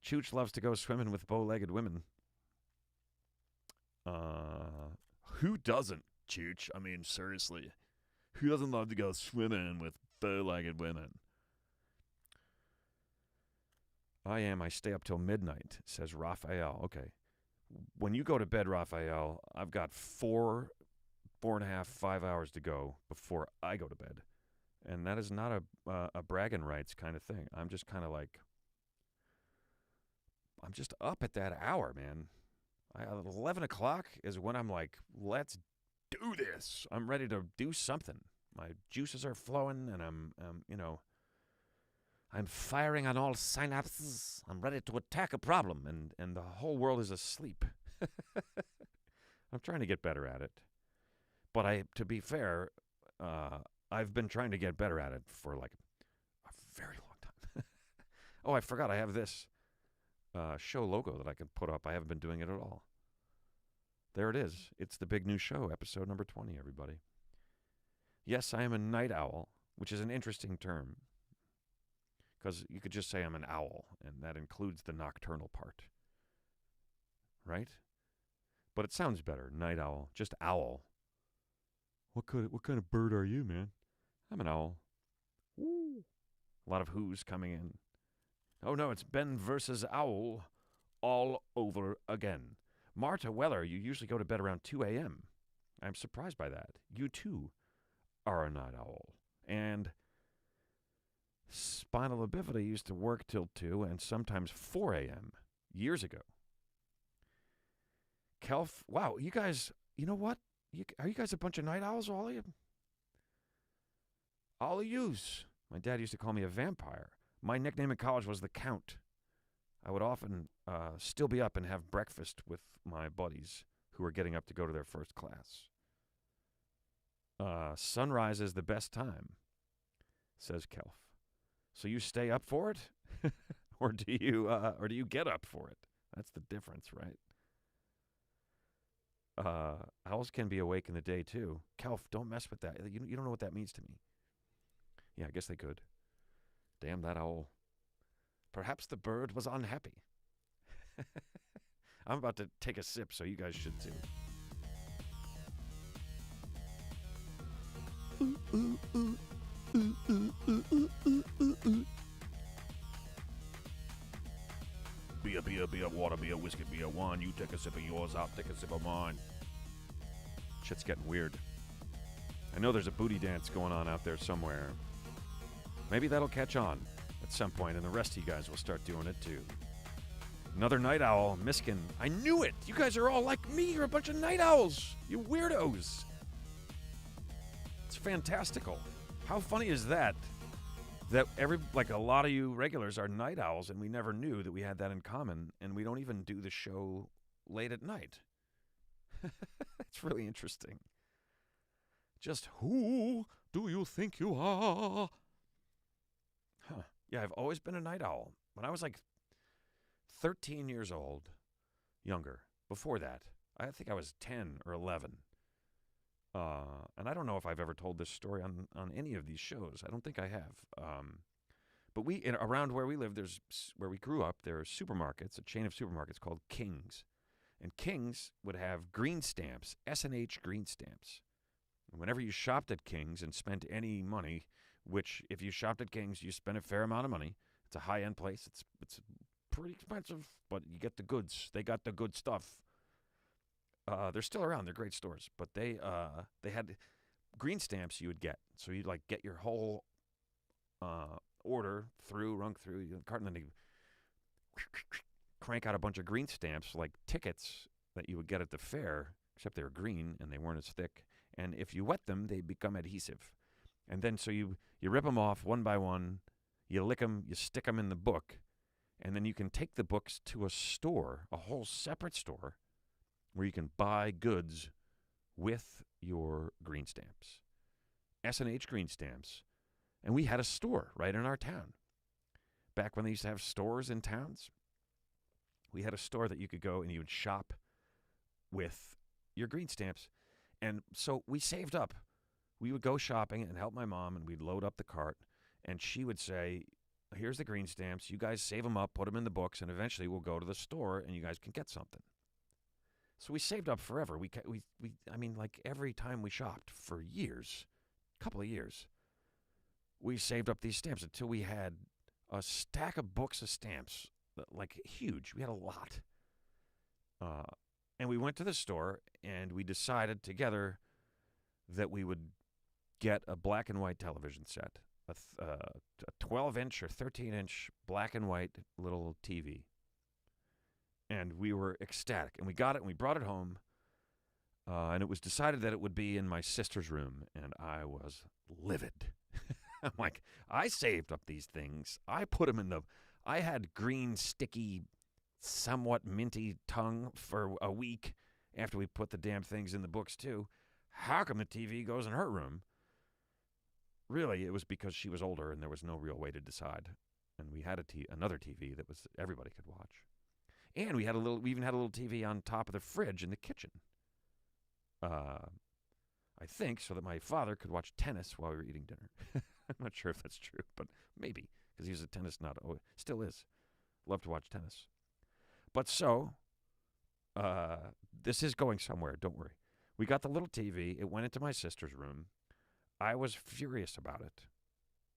Chooch loves to go swimming with bow-legged women. Who doesn't, Chooch? I mean, seriously. Who doesn't love to go swimming with bow-legged women? I stay up till midnight, says Raphael. Okay. When you go to bed, Raphael, I've got 4.5, 5 hours to go before I go to bed. And that is not a bragging rights kind of thing. I'm just kind of like, I'm just up at that hour, man. 11 o'clock is when I'm like, let's do this. I'm ready to do something. My juices are flowing, and I'm firing on all synapses. I'm ready to attack a problem, and the whole world is asleep. I'm trying to get better at it. But to be fair, I've been trying to get better at it for like a very long time. Oh, I forgot I have this show logo that I can put up. I haven't been doing it at all. There it is. It's the big new show, episode number 20, everybody. Yes, I am a night owl, which is an interesting term. Because you could just say I'm an owl, and that includes the nocturnal part. Right? But it sounds better, night owl. Just owl. What kind of bird are you, man? I'm an owl. Woo. A lot of who's coming in. Oh, no, it's Ben versus Owl all over again. Marta Weller, you usually go to bed around 2 a.m. I'm surprised by that. You, too, are a night owl. And Spinal Abivity used to work till 2 and sometimes 4 a.m. years ago. Kelf, wow, you guys, you know what? Are you guys a bunch of night owls, all of you? All of yous. My dad used to call me a vampire. My nickname in college was the Count. I would often still be up and have breakfast with my buddies who were getting up to go to their first class. Sunrise is the best time, says Kelf. So you stay up for it, or do you get up for it? That's the difference, right? Owls can be awake in the day too. Kelf, don't mess with that. You don't know what that means to me. Yeah, I guess they could. Damn that owl. Perhaps the bird was unhappy. I'm about to take a sip, so you guys should too. Beer, water, beer, whiskey, beer, wine. You take a sip of yours, I'll take a sip of mine. Shit's getting weird. I know there's a booty dance going on out there somewhere. Maybe that'll catch on at some point, and the rest of you guys will start doing it too. Another night owl, Miskin. I knew it! You guys are all like me. You're a bunch of night owls. You weirdos. It's fantastical. How funny is that? That a lot of you regulars are night owls, and we never knew that we had that in common, and we don't even do the show late at night. It's really interesting. Just who do you think you are? Huh. Yeah, I've always been a night owl. When I was like 13 years old, younger, before that, I think I was 10 or 11. And I don't know if I've ever told this story on any of these shows. I don't think I have. But around where we live, where we grew up, there are supermarkets, a chain of supermarkets called King's. And King's would have green stamps, S&H green stamps. And whenever you shopped at King's and spent any money, which if you shopped at King's, you spend a fair amount of money. It's a high-end place. It's pretty expensive, but you get the goods. They got the good stuff. They're still around. They're great stores, but they had green stamps you would get. So you'd like get your whole order rung through the cart, and then they crank out a bunch of green stamps like tickets that you would get at the fair, except they were green and they weren't as thick. And if you wet them, they become adhesive. And then so you rip them off one by one, you lick them, you stick them in the book, and then you can take the books to a store, a whole separate store, where you can buy goods with your green stamps. S&H green stamps. And we had a store right in our town. Back when they used to have stores in towns, we had a store that you could go and you would shop with your green stamps. And so we saved up. We would go shopping and help my mom, and we'd load up the cart, and she would say, here's the green stamps. You guys save them up, put them in the books, and eventually we'll go to the store and you guys can get something. So we saved up forever. I mean, like every time we shopped for years, a couple of years, we saved up these stamps until we had a stack of books of stamps, like huge. We had a lot. And we went to the store, and we decided together that we would get a black and white television set, a 12-inch or 13-inch black and white little TV. And we were ecstatic. And we got it, and we brought it home. And it was decided that it would be in my sister's room, and I was livid. I'm like, I saved up these things. I put them I had green, sticky, somewhat minty tongue for a week after we put the damn things in the books, too. How come the TV goes in her room? Really, it was because she was older and there was no real way to decide. And we had another TV that everybody could watch. And we even had a little TV on top of the fridge in the kitchen. I think so that my father could watch tennis while we were eating dinner. I'm not sure if that's true, but maybe, because he was a tennis nut. Oh, still is. Love to watch tennis. But so, this is going somewhere, don't worry. We got the little TV. It went into my sister's room. I was furious about it.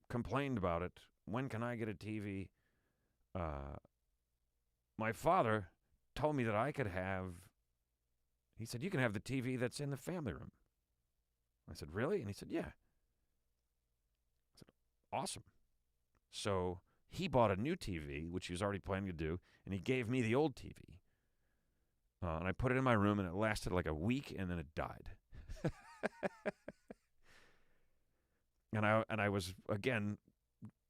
Complained about it. When can I get a TV? My father told me that I could have, he said, you can have the TV that's in the family room. I said, really? And he said, yeah. I said, awesome. So he bought a new TV, which he was already planning to do, and he gave me the old TV. And I put it in my room, and it lasted like a week, and then it died. And I was, again,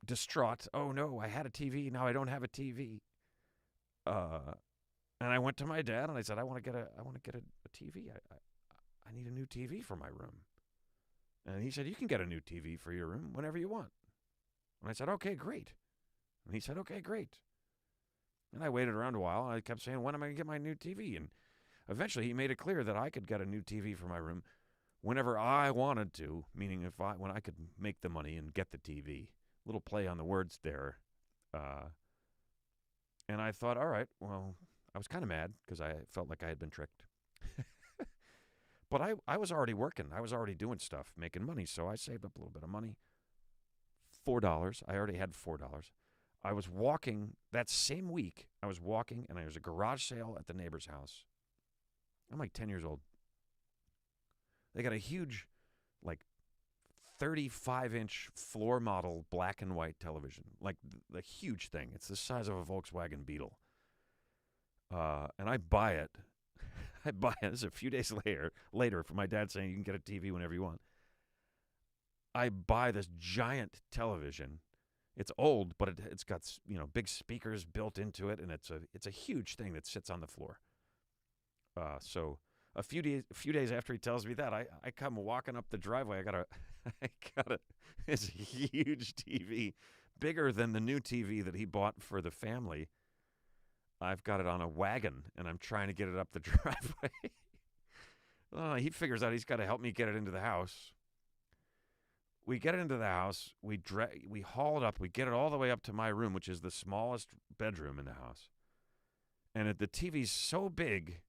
distraught. Oh, no, I had a TV. Now I don't have a TV. And I went to my dad, and I said, I want to get a TV. I need a new TV for my room. And he said, you can get a new TV for your room whenever you want. And I said, okay, great. And he said, okay, great. And I waited around a while, and I kept saying, when am I going to get my new TV? And eventually he made it clear that I could get a new TV for my room whenever I wanted to, meaning when I could make the money and get the TV. Little play on the words there. And I thought, all right, well, I was kind of mad because I felt like I had been tricked. But I was already working. I was already doing stuff, making money, so I saved up a little bit of money. $4. I already had $4. I was walking that same week. I was walking, and there was a garage sale at the neighbor's house. I'm like 10 years old. They got a huge, like, 35-inch floor model black and white television, like the huge thing. It's the size of a Volkswagen Beetle. And I buy it. This is a few days later for my dad saying you can get a TV whenever you want. I buy this giant television. It's old, but it's got, big speakers built into it, and it's a huge thing that sits on the floor. So a few days after he tells me that, I come walking up the driveway. I got this huge TV, bigger than the new TV that he bought for the family. I've got it on a wagon, and I'm trying to get it up the driveway. He figures out he's got to help me get it into the house. We get it into the house. We haul it up. We get it all the way up to my room, which is the smallest bedroom in the house. And the TV's so big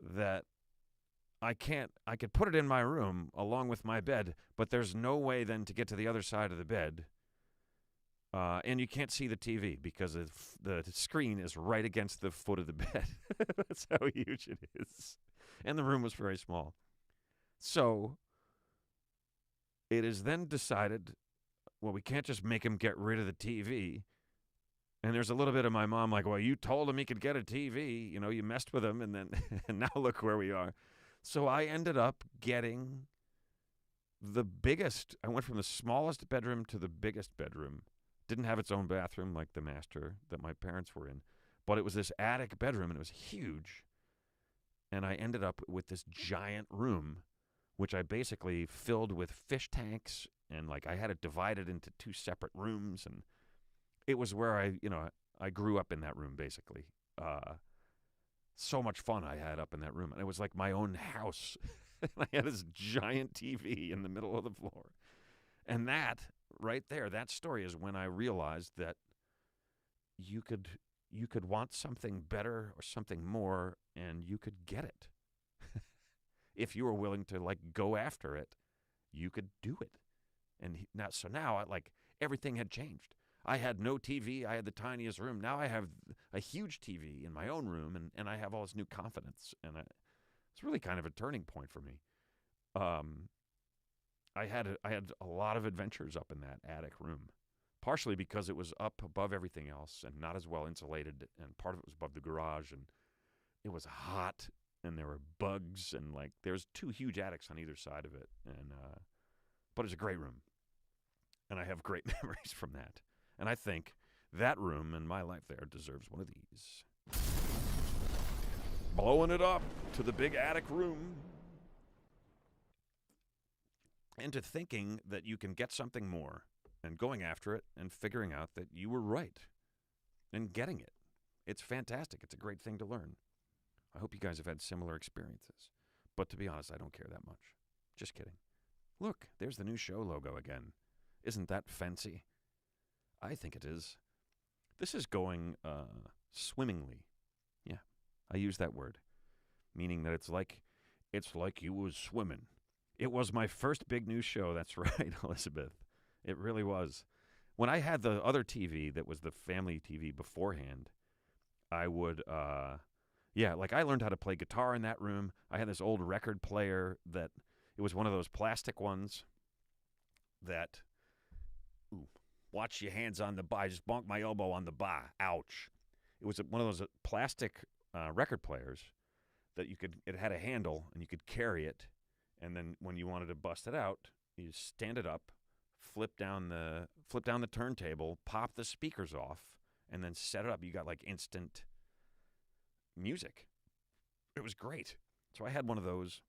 that I could put it in my room along with my bed, but there's no way then to get to the other side of the bed. And you can't see the TV because the screen is right against the foot of the bed. That's how huge it is. And the room was very small. So it is then decided, well, we can't just make him get rid of the TV. And there's a little bit of my mom like, well, you told him he could get a TV. You know, you messed with him, and then and now look where we are. So I ended up getting the biggest. I went from the smallest bedroom to the biggest bedroom. Didn't have its own bathroom like the master that my parents were in, but it was this attic bedroom, and it was huge. And I ended up with this giant room, which I basically filled with fish tanks, and like I had it divided into 2 separate rooms, and it was where I grew up in that room basically. So much fun I had up in that room, and it was like my own house. I had this giant TV in the middle of the floor, and that right there, that story is when I realized that you could want something better or something more, and you could get it. If you were willing to like go after it, you could do it. And now everything had changed. I had no TV. I had the tiniest room. Now I have a huge TV in my own room, and I have all this new confidence. And it's really kind of a turning point for me. I had a lot of adventures up in that attic room, partially because it was up above everything else and not as well insulated, and part of it was above the garage, and it was hot, and there were bugs, and like there's 2 huge attics on either side of it, and but it's a great room, and I have great memories from that, and I think that room in my life there deserves one of these. Blowing it up to the big attic room. Into thinking that you can get something more, and going after it, and figuring out that you were right, and getting it. It's fantastic. It's a great thing to learn. I hope you guys have had similar experiences. But to be honest, I don't care that much. Just kidding. Look, there's the new show logo again. Isn't that fancy? I think it is. This is going swimmingly. Yeah, I use that word, meaning that it's like you was swimming. It was my first big news show. That's right, Elizabeth. It really was. When I had the other TV that was the family TV beforehand, I would, I learned how to play guitar in that room. I had this old record player that, it was one of those plastic ones that, watch your hands on the bar. I just bonked my elbow on the bar. Ouch. It was one of those plastic record players that it had a handle, and you could carry it. And then when you wanted to bust it out, you stand it up, flip down the turntable, pop the speakers off, and then set it up. You got like instant music. It was great. So I had one of those,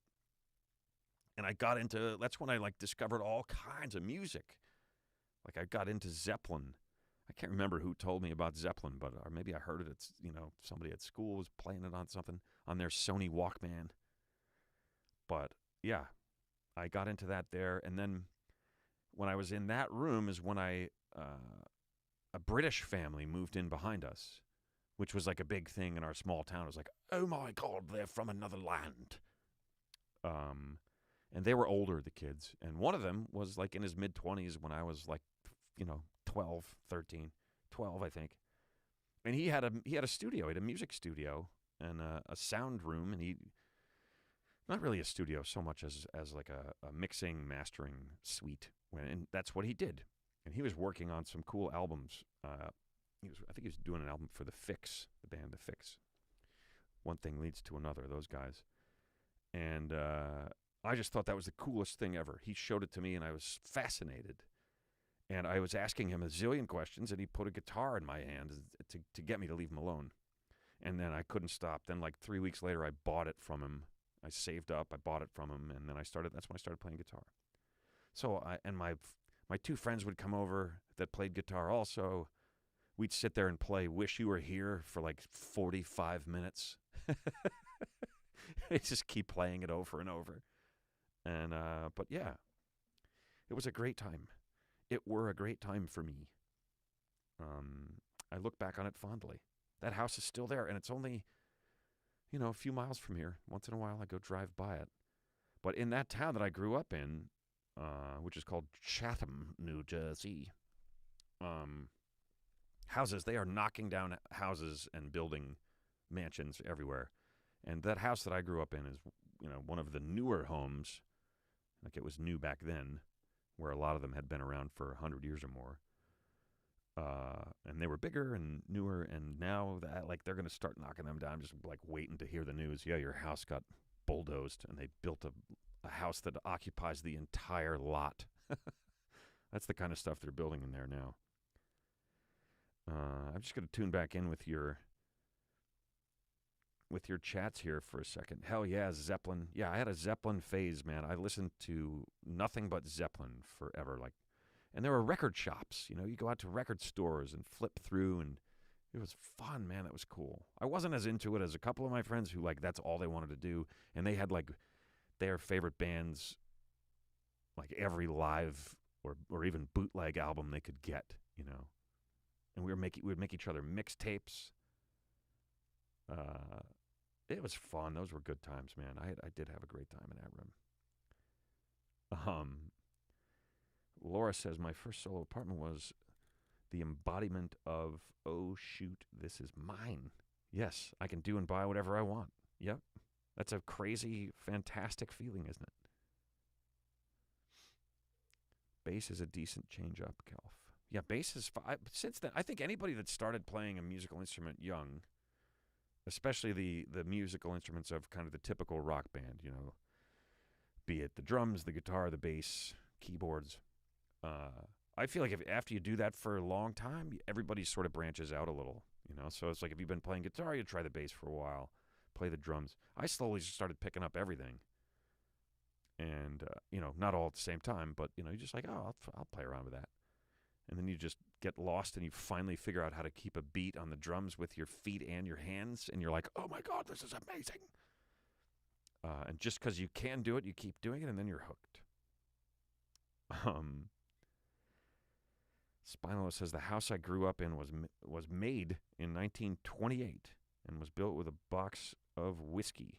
and that's when I like discovered all kinds of music. Like I got into Zeppelin. I can't remember who told me about Zeppelin, or maybe I heard it. Somebody at school was playing it on something on their Sony Walkman. But yeah, I got into that there. And then when I was in that room is when a British family moved in behind us, which was like a big thing in our small town. It was like, oh my God, they're from another land. And they were older, the kids. And one of them was like in his mid-20s when I was like, 12, 13, 12, I think. And he had a studio. He had a music studio and a sound room, and not really a studio so much as like a mixing, mastering suite. And that's what he did. And he was working on some cool albums. I think he was doing an album for The Fix, the band The Fix. One thing leads to another, those guys. And I just thought that was the coolest thing ever. He showed it to me, and I was fascinated. And I was asking him a zillion questions, and he put a guitar in my hand to get me to leave him alone. And then I couldn't stop. Then like 3 weeks later, I bought it from him. I saved up, I bought it from him, and then that's when I started playing guitar. So my 2 friends would come over that played guitar also. We'd sit there and play Wish You Were Here for like 45 minutes. They just keep playing it over and over. And but yeah, it was a great time. It were a great time for me. I look back on it fondly. That house is still there, and it's only, a few miles from here. Once in a while, I go drive by it. But in that town that I grew up in, which is called Chatham, New Jersey, houses, they are knocking down houses and building mansions everywhere. And that house that I grew up in is, one of the newer homes. Like, it was new back then, where a lot of them had been around for 100 years or more. And they were bigger and newer, and now they're going to start knocking them down. I'm just waiting to hear the news. Yeah, your house got bulldozed, and they built a house that occupies the entire lot. That's the kind of stuff they're building in there now. I'm just going to tune back in with your chats here for a second. Hell yeah, Zeppelin. Yeah, I had a Zeppelin phase, man. I listened to nothing but Zeppelin forever. And there were record shops. You go out to record stores and flip through, and it was fun, man. That was cool. I wasn't as into it as a couple of my friends who, that's all they wanted to do. And they had, their favorite bands, every live or even bootleg album they could get, And we would make each other mixtapes. It was fun. Those were good times, man. I did have a great time in that room. Laura says, my first solo apartment was the embodiment of, oh, shoot, this is mine. Yes, I can do and buy whatever I want. Yep. That's a crazy, fantastic feeling, isn't it? Bass is a decent change-up, Kelf. Yeah, bass is fun. Since then, I think anybody that started playing a musical instrument young, especially the musical instruments of kind of the typical rock band, be it the drums, the guitar, the bass, keyboards, I feel like after you do that for a long time, everybody sort of branches out a little, So it's like if you've been playing guitar, you try the bass for a while, play the drums. I slowly just started picking up everything. And, not all at the same time, but, you're just like, oh, I'll play around with that. And then you just get lost and you finally figure out how to keep a beat on the drums with your feet and your hands. And you're like, oh, my God, this is amazing. And just because you can do it, you keep doing it, and then you're hooked. Spinalo says, the house I grew up in was made in 1928 and was built with a box of whiskey.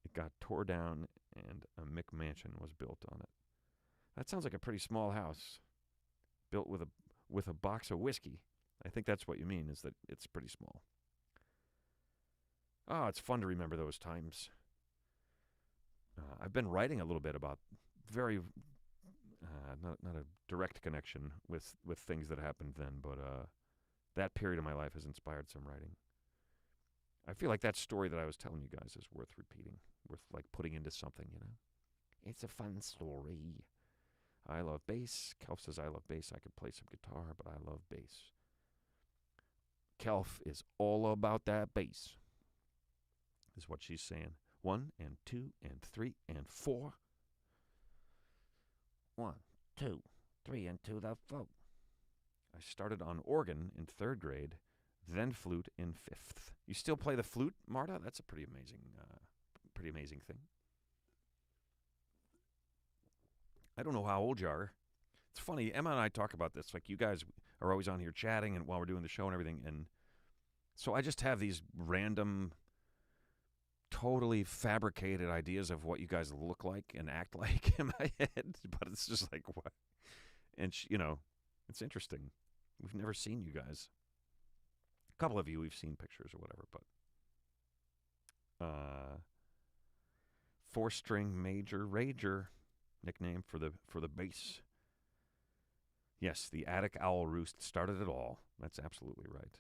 It got tore down, and a McMansion was built on it. That sounds like a pretty small house, built with a box of whiskey. I think that's what you mean, is that it's pretty small. Oh, it's fun to remember those times. I've been writing a little bit about very, not a direct connection with things that happened then, but that period of my life has inspired some writing. I feel like that story that I was telling you guys is worth repeating, worth putting into something, It's a fun story. I love bass. Kelf says, I love bass. I could play some guitar, but I love bass. Kelf is all about that bass, is what she's saying. 1 and 2 and 3 and 4. 1, 2, 3 and 2 the 4. I started on organ in 3rd grade, then flute in 5th. You still play the flute, Marta? That's a pretty amazing thing. I don't know how old you are. It's funny, Emma and I talk about this. You guys are always on here chatting and while we're doing the show and everything. And so I just have these random, totally fabricated ideas of what you guys look like and act like in my head. But it's just what? And, it's interesting. We've never seen you guys. A couple of you, we've seen pictures or whatever, but 4-string major rager, nickname for the bass. Yes, the attic owl roost started it all. That's absolutely right.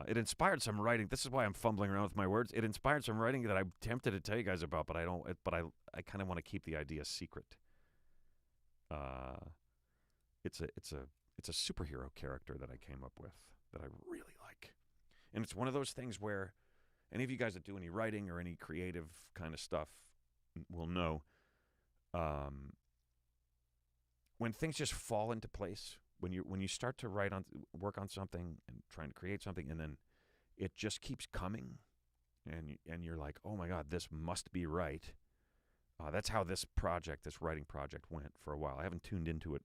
It inspired some writing. This is why I'm fumbling around with my words. It inspired some writing that I'm tempted to tell you guys about, but I don't. But I kind of want to keep the idea secret. It's a superhero character that I came up with that I really like, and it's one of those things where any of you guys that do any writing or any creative kind of stuff will know. When things just fall into place, when you start to work on something and trying to create something, and then it just keeps coming, and you're like, oh my God, this must be right. That's how this writing project went for a while. I haven't tuned into it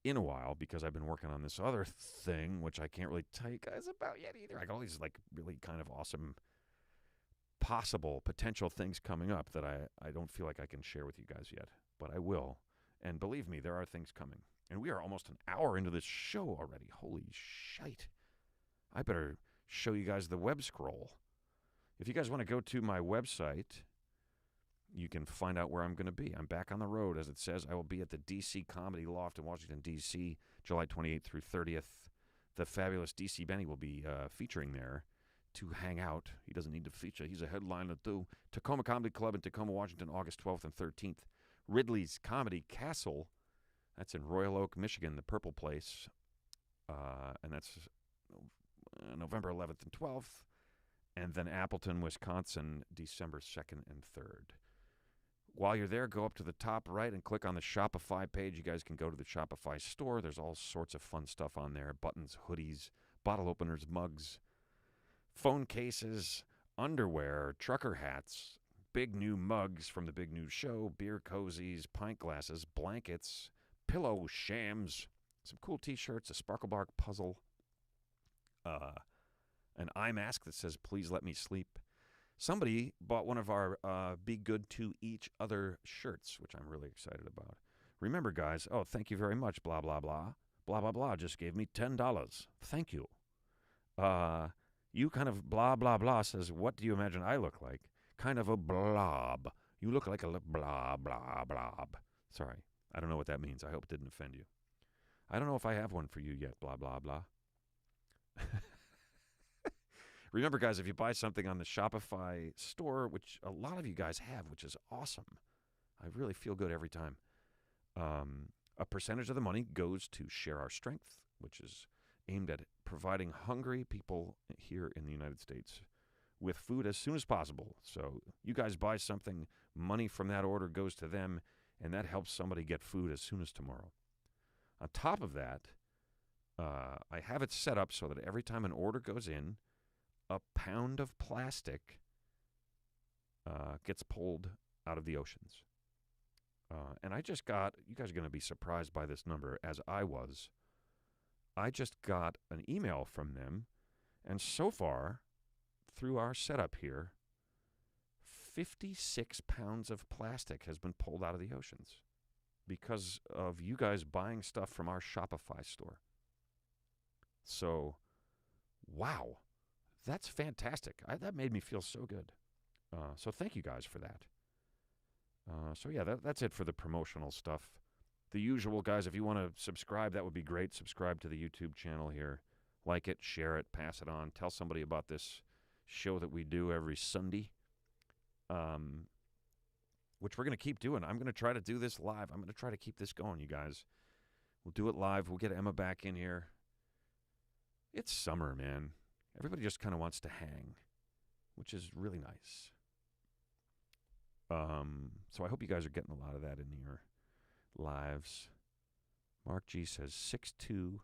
in a while because I've been working on this other thing, which I can't really tell you guys about yet either. I got all these really kind of awesome possible, potential things coming up that I don't feel like I can share with you guys yet, but I will. And believe me, there are things coming. And we are almost an hour into this show already. Holy shite. I better show you guys the web scroll. If you guys want to go to my website, you can find out where I'm going to be. I'm back on the road, as it says. I will be at the D.C. Comedy Loft in Washington, D.C., July 28th through 30th. The fabulous D.C. Benny will be featuring there to hang out. He doesn't need to feature. He's a headliner, too. Tacoma Comedy Club in Tacoma, Washington, August 12th and 13th. Ridley's Comedy Castle, that's in Royal Oak, Michigan, the Purple Place. And that's November 11th and 12th. And then Appleton, Wisconsin, December 2nd and 3rd. While you're there, go up to the top right and click on the Shopify page. You guys can go to the Shopify store. There's all sorts of fun stuff on there. Buttons, hoodies, bottle openers, mugs, phone cases, underwear, trucker hats, big new mugs from the big new show, beer cozies, pint glasses, blankets, pillow shams, some cool t-shirts, a sparkle bark puzzle, an eye mask that says, "Please let me sleep." Somebody bought one of our Be Good to Each Other shirts, which I'm really excited about. Remember, guys, thank you very much, blah, blah, blah. Blah, blah, blah just gave me $10. Thank you. You kind of blah, blah, blah says, what do you imagine I look like? Kind of a blob. You look like a blah, blah, blob. Sorry, I don't know what that means. I hope it didn't offend you. I don't know if I have one for you yet, blah, blah, blah. Remember, guys, if you buy something on the Shopify store, which a lot of you guys have, which is awesome, I really feel good every time, a percentage of the money goes to Share Our Strength, which is aimed at providing hungry people here in the United States with food as soon as possible. So you guys buy something, money from that order goes to them, and that helps somebody get food as soon as tomorrow. On top of that, I have it set up so that every time an order goes in, a pound of plastic gets pulled out of the oceans. And I just got, you guys are going to be surprised by this number, as I was. I just got an email from them, and so far, through our setup here, 56 pounds of plastic has been pulled out of the oceans because of you guys buying stuff from our Shopify store. So, wow. That's fantastic. That made me feel so good. So thank you guys for that. So yeah, that's it for the promotional stuff. The usual, guys, if you want to subscribe, that would be great. Subscribe to the YouTube channel here. Like it, share it, pass it on. Tell somebody about this show that we do every Sunday, which we're going to keep doing. I'm going to try to do this live. I'm going to try to keep this going, you guys. We'll do it live. We'll get Emma back in here. It's summer, man. Everybody just kind of wants to hang, which is really nice. So I hope you guys are getting a lot of that in your lives. Mark G says 6'2",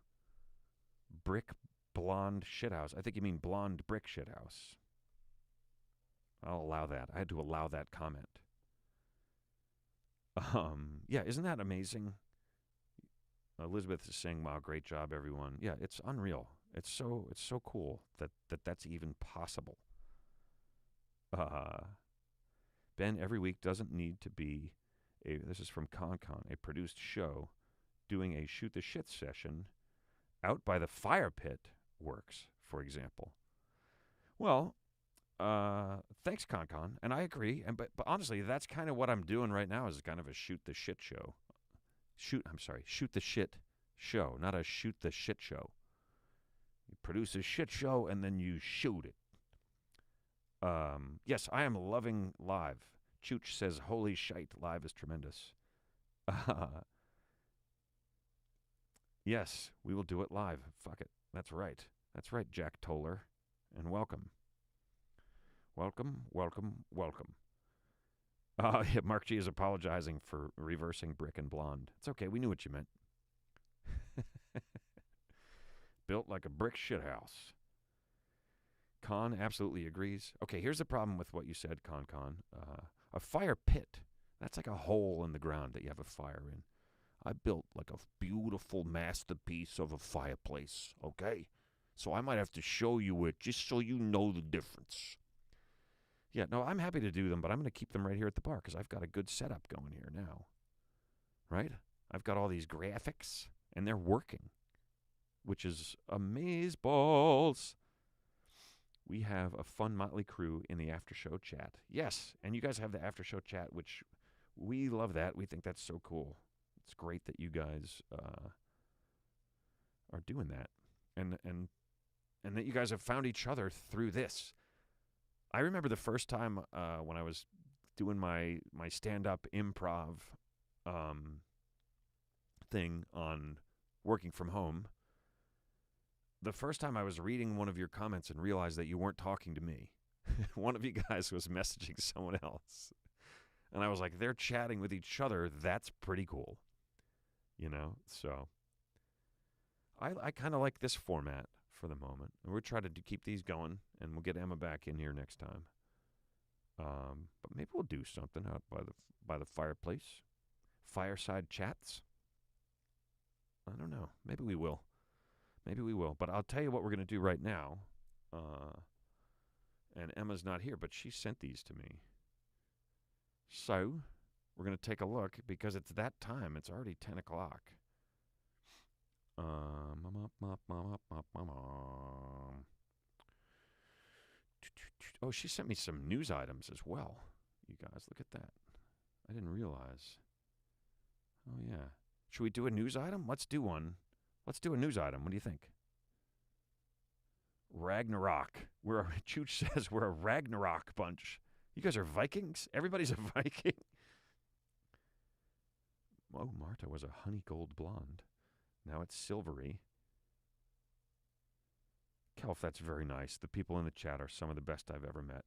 brick blonde shithouse. I think you mean blonde brick shithouse. I'll allow that. I had to allow that comment. Yeah, isn't that amazing? Elizabeth is saying, "Wow, great job, everyone." Yeah, it's unreal. It's so cool that's even possible. Ben, every week doesn't need to be this is from ConCon, a produced show doing a shoot the shit session out by the fire pit works, for example. Well, thanks, ConCon, and I agree. But honestly, that's kind of what I'm doing right now is kind of a shoot the shit show. Shoot the shit show, not a shoot the shit show. You produce a shit show and then you shoot it. Yes, I am loving live. Chooch says, "Holy shite, live is tremendous." Yes, we will do it live. Fuck it. That's right. That's right, Jack Toller. And welcome. Welcome, welcome, welcome. Yeah, Mark G is apologizing for reversing brick and blonde. It's okay. We knew what you meant. Built like a brick shithouse. Con absolutely agrees. Okay, here's the problem with what you said, Con. A fire pit. That's like a hole in the ground that you have a fire in. I built like a beautiful masterpiece of a fireplace, okay? So I might have to show you it just so you know the difference. Yeah, no, I'm happy to do them, but I'm going to keep them right here at the bar because I've got a good setup going here now. Right? I've got all these graphics, and they're working, which is amazeballs. We have a fun motley crew in the after show chat. Yes, and you guys have the after show chat, which we love that. We think that's so cool. It's great that you guys are doing that, and that you guys have found each other through this. I remember the first time when I was doing my stand-up improv thing on working from home. The first time I was reading one of your comments and realized that you weren't talking to me. One of you guys was messaging someone else. And I was like, they're chatting with each other. That's pretty cool. You know, so I kind of like this format for the moment. And we're trying to keep these going, and we'll get Emma back in here next time. But maybe we'll do something out by the fireplace. Fireside chats. I don't know. Maybe we will. But I'll tell you what we're going to do right now. And Emma's not here, but she sent these to me. So we're going to take a look because it's that time. It's already 10 o'clock. Oh, she sent me some news items as well. You guys, look at that. I didn't realize. Oh, yeah. Should we do a news item? Let's do one. Let's do a news item. What do you think? Ragnarok. Chooch says we're a Ragnarok bunch. You guys are Vikings? Everybody's a Viking? Oh, Marta was a honey gold blonde. Now it's silvery. Kelf, that's very nice. The people in the chat are some of the best I've ever met.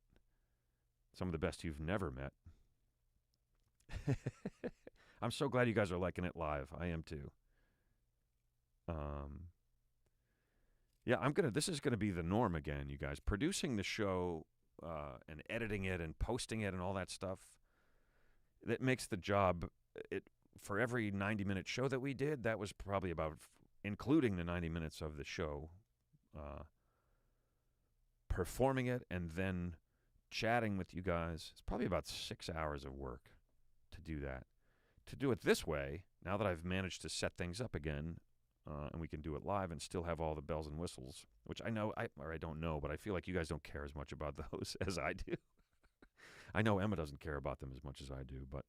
Some of the best you've never met. I'm so glad you guys are liking it live. I am too. Yeah, this is gonna be the norm again, you guys. Producing the show and editing it and posting it and all that stuff, that makes the job, for every 90-minute show that we did, that was probably about, including the 90 minutes of the show, performing it and then chatting with you guys. It's probably about 6 hours of work to do that. To do it this way, now that I've managed to set things up again, and we can do it live and still have all the bells and whistles, which I don't know, but I feel like you guys don't care as much about those as I do. I know Emma doesn't care about them as much as I do, but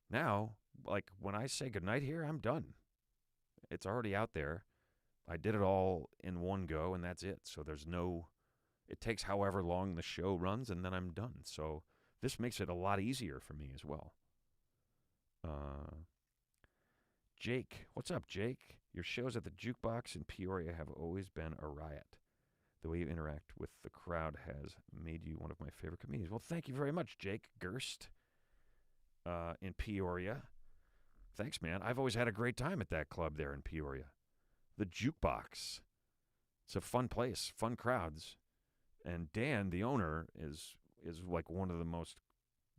now, like, when I say goodnight here, I'm done. It's already out there. I did it all in one go, and that's it. So it takes however long the show runs, and then I'm done. So this makes it a lot easier for me as well. Jake, what's up, Jake? Your shows at the Jukebox in Peoria have always been a riot. The way you interact with the crowd has made you one of my favorite comedians. Well, thank you very much, Jake Gerst, in Peoria. Thanks, man. I've always had a great time at that club there in Peoria. The Jukebox. It's a fun place, fun crowds. And Dan, the owner, is like one of the most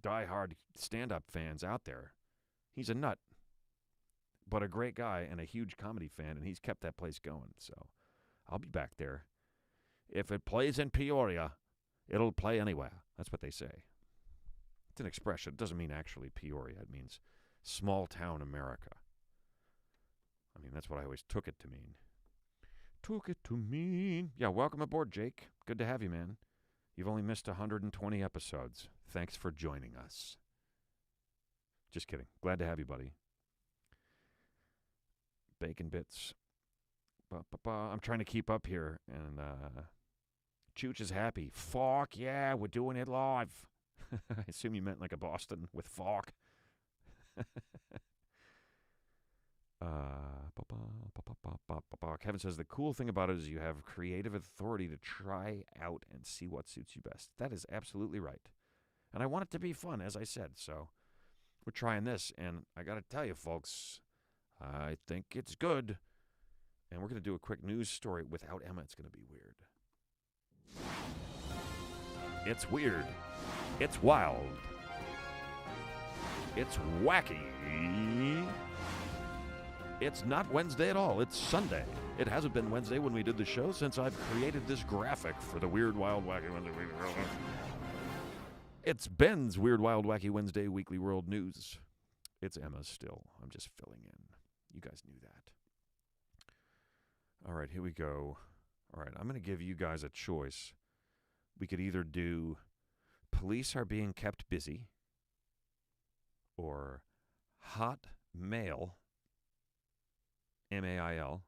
diehard stand-up fans out there. He's a nut, but a great guy and a huge comedy fan, and he's kept that place going. So I'll be back there. If it plays in Peoria, it'll play anywhere. That's what they say. It's an expression. It doesn't mean actually Peoria. It means small town America. I mean, that's what I always took it to mean. Yeah, welcome aboard, Jake. Good to have you, man. You've only missed 120 episodes. Thanks for joining us. Just kidding. Glad to have you, buddy. Bacon bits. I'm trying to keep up here, and Chooch is happy. Fuck, yeah, we're doing it live. I assume you meant like a Boston with fork. Kevin says the cool thing about it is you have creative authority to try out and see what suits you best. That is absolutely right. And I want it to be fun, as I said. So we're trying this, and I got to tell you, folks, I think it's good. And we're going to do a quick news story without Emma. It's going to be weird. It's weird. It's wild. It's wacky. It's not Wednesday at all. It's Sunday. It hasn't been Wednesday when we did the show since I've created this graphic for the Weird, Wild, Wacky Wednesday. It's Ben's Weird, Wild, Wacky Wednesday Weekly World News. It's Emma still. I'm just filling in. You guys knew that. All right, here we go. All right, I'm going to give you guys a choice. We could either do police are being kept busy or hot mail, M-A-I-L,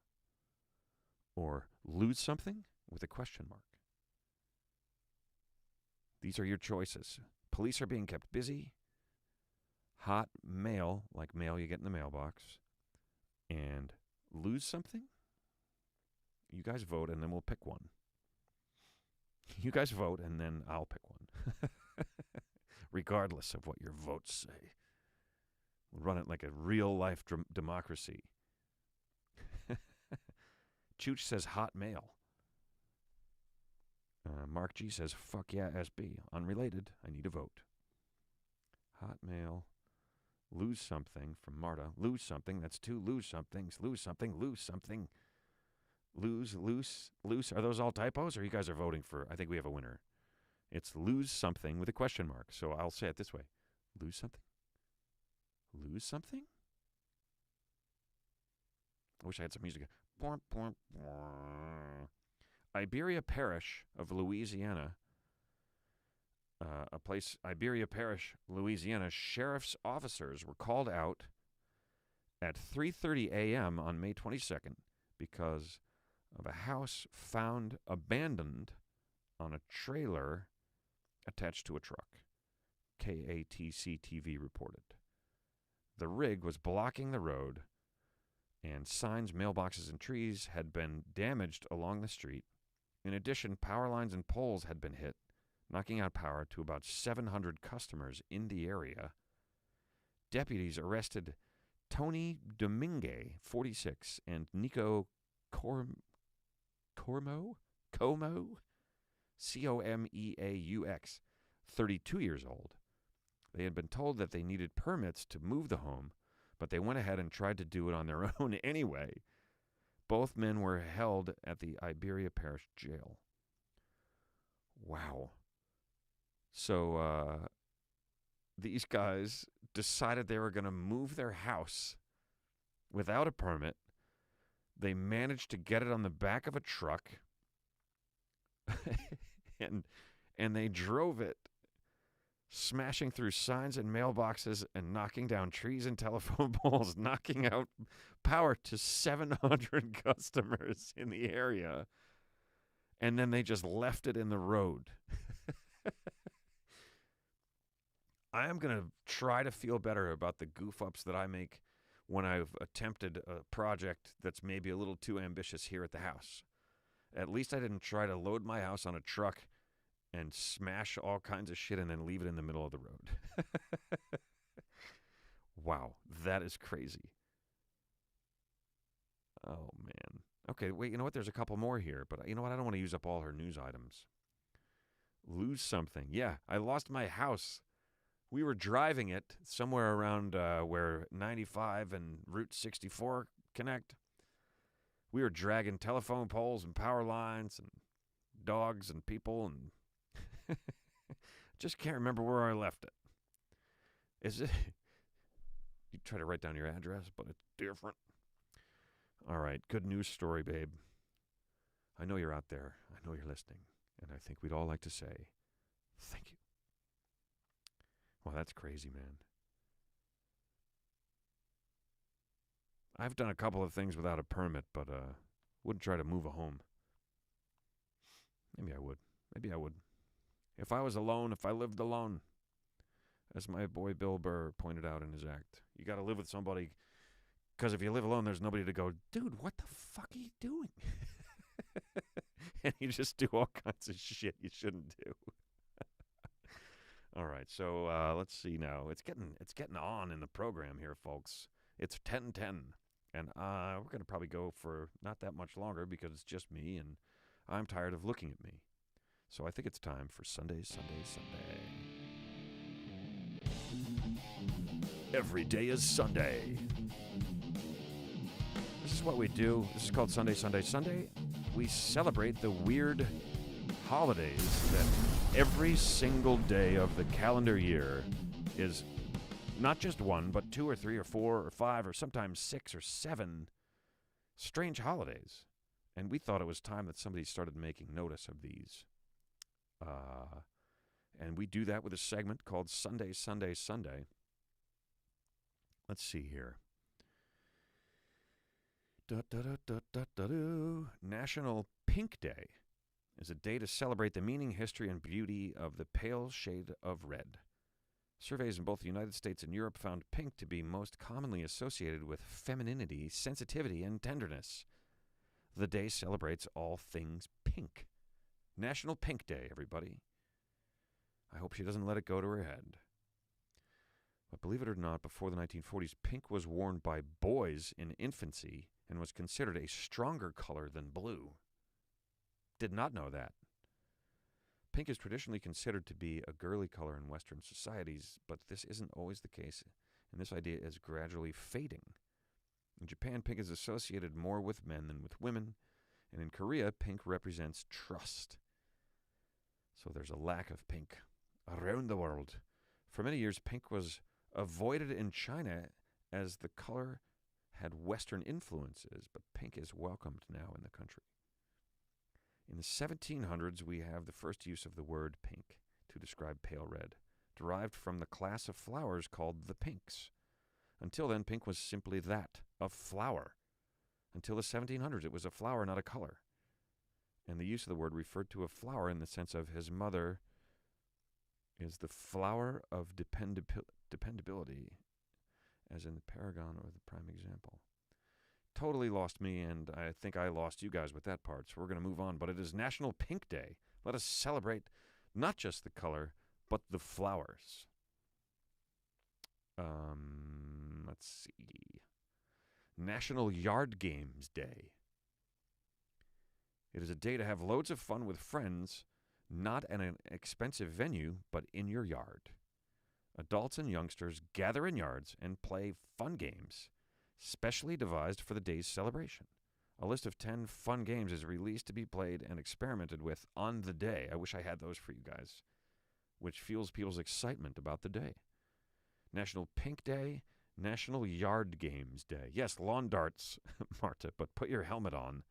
or lose something with a question mark. These are your choices. Police are being kept busy, hot mail, like mail you get in the mailbox, and lose something? You guys vote, and then we'll pick one. You guys vote, and then I'll pick one. Regardless of what your votes say. We'll run it like a real-life democracy. Chooch says hot mail. Mark G says, fuck yeah, SB. Unrelated. I need a vote. Hot mail. Lose something from Marta. Lose something. That's two lose somethings. Lose something. Lose something. Lose, loose, loose. Are those all typos? Or you guys are voting for, I think we have a winner. It's lose something with a question mark. So I'll say it this way. Lose something. Lose something? I wish I had some music. Iberia Parish of Louisiana, Iberia Parish, Louisiana, sheriff's officers were called out at 3:30 a.m. on May 22nd because of a house found abandoned on a trailer attached to a truck. KATC-TV reported. The rig was blocking the road, and signs, mailboxes, and trees had been damaged along the street. In addition, power lines and poles had been hit, knocking out power to about 700 customers in the area. Deputies arrested Tony Domingue, 46, and Nico Como, Comeaux, 32 years old. They had been told that they needed permits to move the home, but they went ahead and tried to do it on their own anyway. Both men were held at the Iberia Parish Jail. Wow. So these guys decided they were going to move their house without a permit. They managed to get it on the back of a truck, and they drove it, smashing through signs and mailboxes and knocking down trees and telephone poles, knocking out power to 700 customers in the area. And then they just left it in the road. I am going to try to feel better about the goof-ups that I make when I've attempted a project that's maybe a little too ambitious here at the house. At least I didn't try to load my house on a truck and smash all kinds of shit and then leave it in the middle of the road. Wow, that is crazy. Oh, man. Okay, wait, you know what? There's a couple more here, but you know what? I don't want to use up all her news items. Lose something. Yeah, I lost my house. We were driving it somewhere around where 95 and Route 64 connect. We were dragging telephone poles and power lines and dogs and people, and just can't remember where I left it. Is it? You try to write down your address, but it's different. All right, good news story, babe. I know you're out there. I know you're listening. And I think we'd all like to say thank you. Well, that's crazy, man. I've done a couple of things without a permit, but wouldn't try to move a home. Maybe I would. Maybe I would. If I was alone, if I lived alone, as my boy Bill Burr pointed out in his act, you got to live with somebody, because if you live alone, there's nobody to go, dude, what the fuck are you doing? And you just do all kinds of shit you shouldn't do. All right, so let's see now. It's getting on in the program here, folks. It's 10:10, and we're going to probably go for not that much longer because it's just me, and I'm tired of looking at me. So I think it's time for Sunday, Sunday, Sunday. Every day is Sunday. This is what we do. This is called Sunday, Sunday, Sunday. We celebrate the weird holidays that every single day of the calendar year is not just one, but 2 or 3 or 4 or 5 or sometimes 6 or 7 strange holidays. And we thought it was time that somebody started making notice of these. And we do that with a segment called Sunday, Sunday, Sunday. Let's see here. National Pink Day is a day to celebrate the meaning, history, and beauty of the pale shade of red. Surveys in both the United States and Europe found pink to be most commonly associated with femininity, sensitivity, and tenderness. The day celebrates all things pink. National Pink Day, everybody. I hope she doesn't let it go to her head. But believe it or not, before the 1940s, pink was worn by boys in infancy and was considered a stronger color than blue. Did not know that. Pink is traditionally considered to be a girly color in Western societies, but this isn't always the case, and this idea is gradually fading. In Japan, pink is associated more with men than with women, and in Korea, pink represents trust. So there's a lack of pink around the world. For many years, pink was avoided in China as the color had Western influences, but pink is welcomed now in the country. In the 1700s, we have the first use of the word pink to describe pale red, derived from the class of flowers called the pinks. Until then, pink was simply that, a flower. Until the 1700s, it was a flower, not a color. And the use of the word referred to a flower in the sense of his mother is the flower of dependability, as in the paragon or the prime example. Totally lost me, and I think I lost you guys with that part, so we're going to move on. But it is National Pink Day. Let us celebrate not just the color, but the flowers. Let's see. National Yard Games Day. It is a day to have loads of fun with friends, not at an expensive venue, but in your yard. Adults and youngsters gather in yards and play fun games, specially devised for the day's celebration. A list of 10 fun games is released to be played and experimented with on the day. I wish I had those for you guys, which fuels people's excitement about the day. National Pink Day, National Yard Games Day. Yes, lawn darts, Marta, but put your helmet on.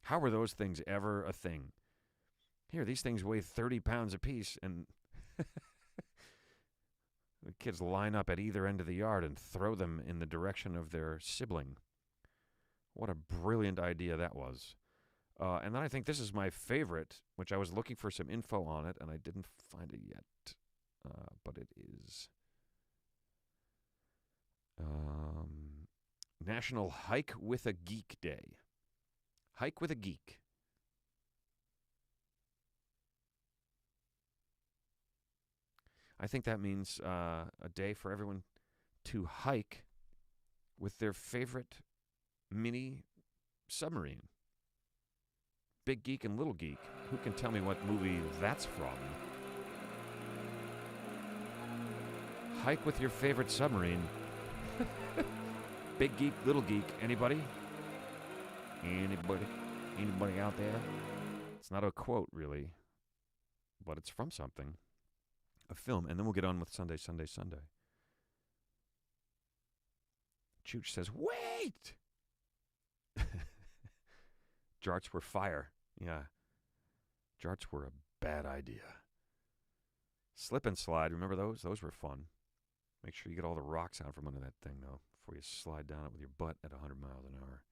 How were those things ever a thing? Here, these things weigh 30 pounds apiece, and the kids line up at either end of the yard and throw them in the direction of their sibling. What a brilliant idea that was. And then I think this is my favorite, which I was looking for some info on it, and I didn't find it yet. But it is National Hike with a Geek Day. Hike with a Geek. I think that means a day for everyone to hike with their favorite mini submarine. Big Geek and Little Geek. Who can tell me what movie that's from? Hike with your favorite submarine. Big Geek, Little Geek. Anybody? Anybody out there? It's not a quote, really, but it's from something. A film, and then we'll get on with Sunday, Sunday, Sunday. Chooch says, wait! Jarts were fire. Yeah. Jarts were a bad idea. Slip and slide, remember those? Those were fun. Make sure you get all the rocks out from under that thing, though, before you slide down it with your butt at 100 miles an hour.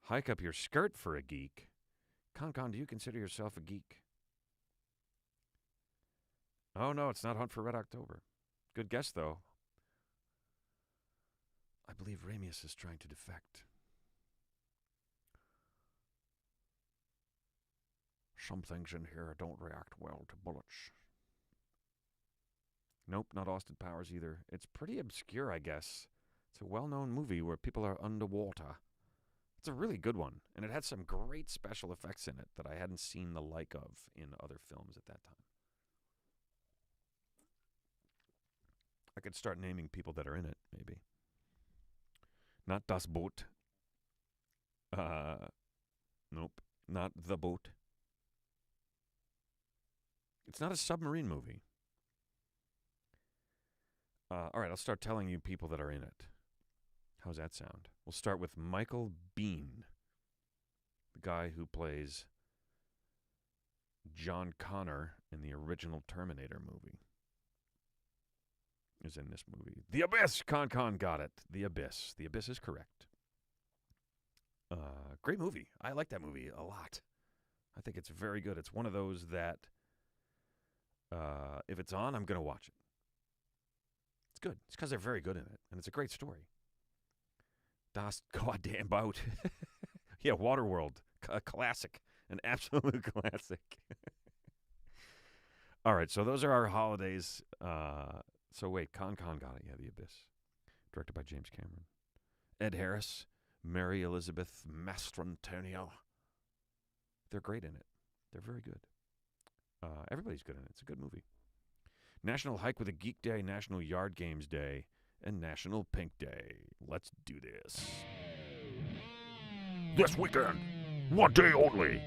Hike up your skirt for a geek. Con, do you consider yourself a geek? Oh, no, it's not Hunt for Red October. Good guess, though. I believe Ramius is trying to defect. Some things in here don't react well to bullets. Nope, not Austin Powers either. It's pretty obscure, I guess. It's a well-known movie where people are underwater. It's a really good one, and it had some great special effects in it that I hadn't seen the like of in other films at that time. I could start naming people that are in it, maybe. Not Das Boot. Nope. not The Boat. It's not a submarine movie. All right, I'll start telling you people that are in it. How's that sound? We'll start with Michael Biehn, the guy who plays John Connor in the original Terminator movie. Is in this movie. The Abyss! Con got it. The Abyss. The Abyss is correct. Great movie. I like that movie a lot. I think it's very good. It's one of those that if it's on, I'm going to watch it. It's good. It's because they're very good in it, and it's a great story. Das goddamn Boot. Yeah, Waterworld. A classic. An absolute classic. All right, so those are our holidays. So wait, Con got it. Yeah, The Abyss. Directed by James Cameron. Ed Harris, Mary Elizabeth Mastrantonio. They're great in it. They're very good. Everybody's good in it. It's a good movie. National Hike with a Geek Day, National Yard Games Day, and National Pink Day. Let's do this. This weekend, one day only,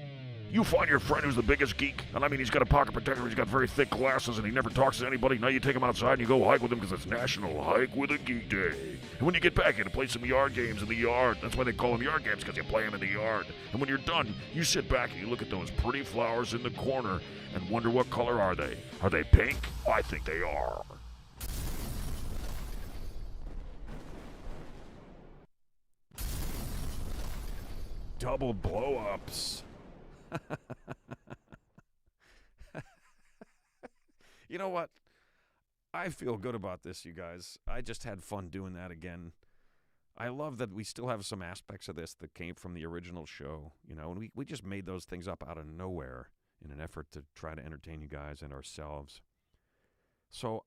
you find your friend who's the biggest geek, and I mean he's got a pocket protector, he's got very thick glasses, and he never talks to anybody. Now you take him outside and you go hike with him because it's National Hike with a Geek Day. And when you get back, you can play some yard games in the yard. That's why they call them yard games, because you play them in the yard. And when you're done, you sit back and you look at those pretty flowers in the corner and wonder what color are they? Are they pink? I think they are. Double blow-ups. You know what? I feel good about this, you guys. I just had fun doing that again. I love that we still have some aspects of this that came from the original show, you know, and we just made those things up out of nowhere in an effort to try to entertain you guys and ourselves. So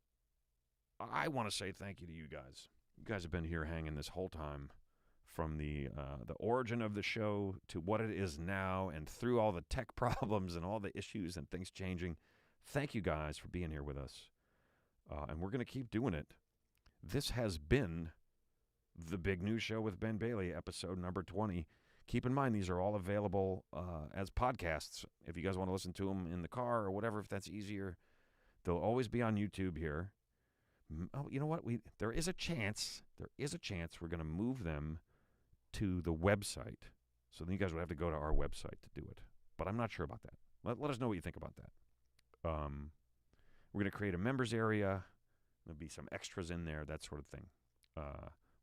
I want to say thank you to you guys. You guys have been here hanging this whole time, from the origin of the show to what it is now, and through all the tech problems and all the issues and things changing. Thank you guys for being here with us. And we're going to keep doing it. This has been The Big News Show with Ben Bailey, episode number 20. Keep in mind, these are all available as podcasts. If you guys want to listen to them in the car or whatever, if that's easier, they'll always be on YouTube here. Oh, you know what? There is a chance we're going to move them to the website. So then you guys would have to go to our website to do it. But I'm not sure about that. Let us know what you think about that. We're going to create a members area. There'll be some extras in there, that sort of thing.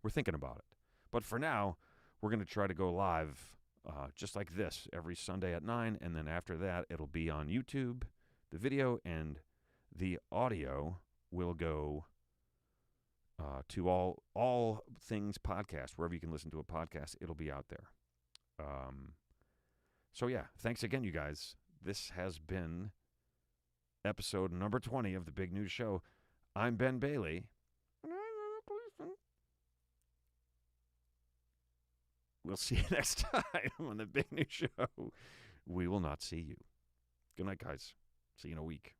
We're thinking about it. But for now, we're going to try to go live just like this every Sunday at 9. And then after that, it'll be on YouTube, the video, and the audio will go to all things podcast. Wherever you can listen to a podcast, it'll be out there. So yeah, thanks again, you guys. This has been episode number 20 of The Big News Show. I'm Ben Bailey. And I'm Emma Gleeson. We'll see you next time on The Big News Show. We will not see you. Good night, guys. See you in a week.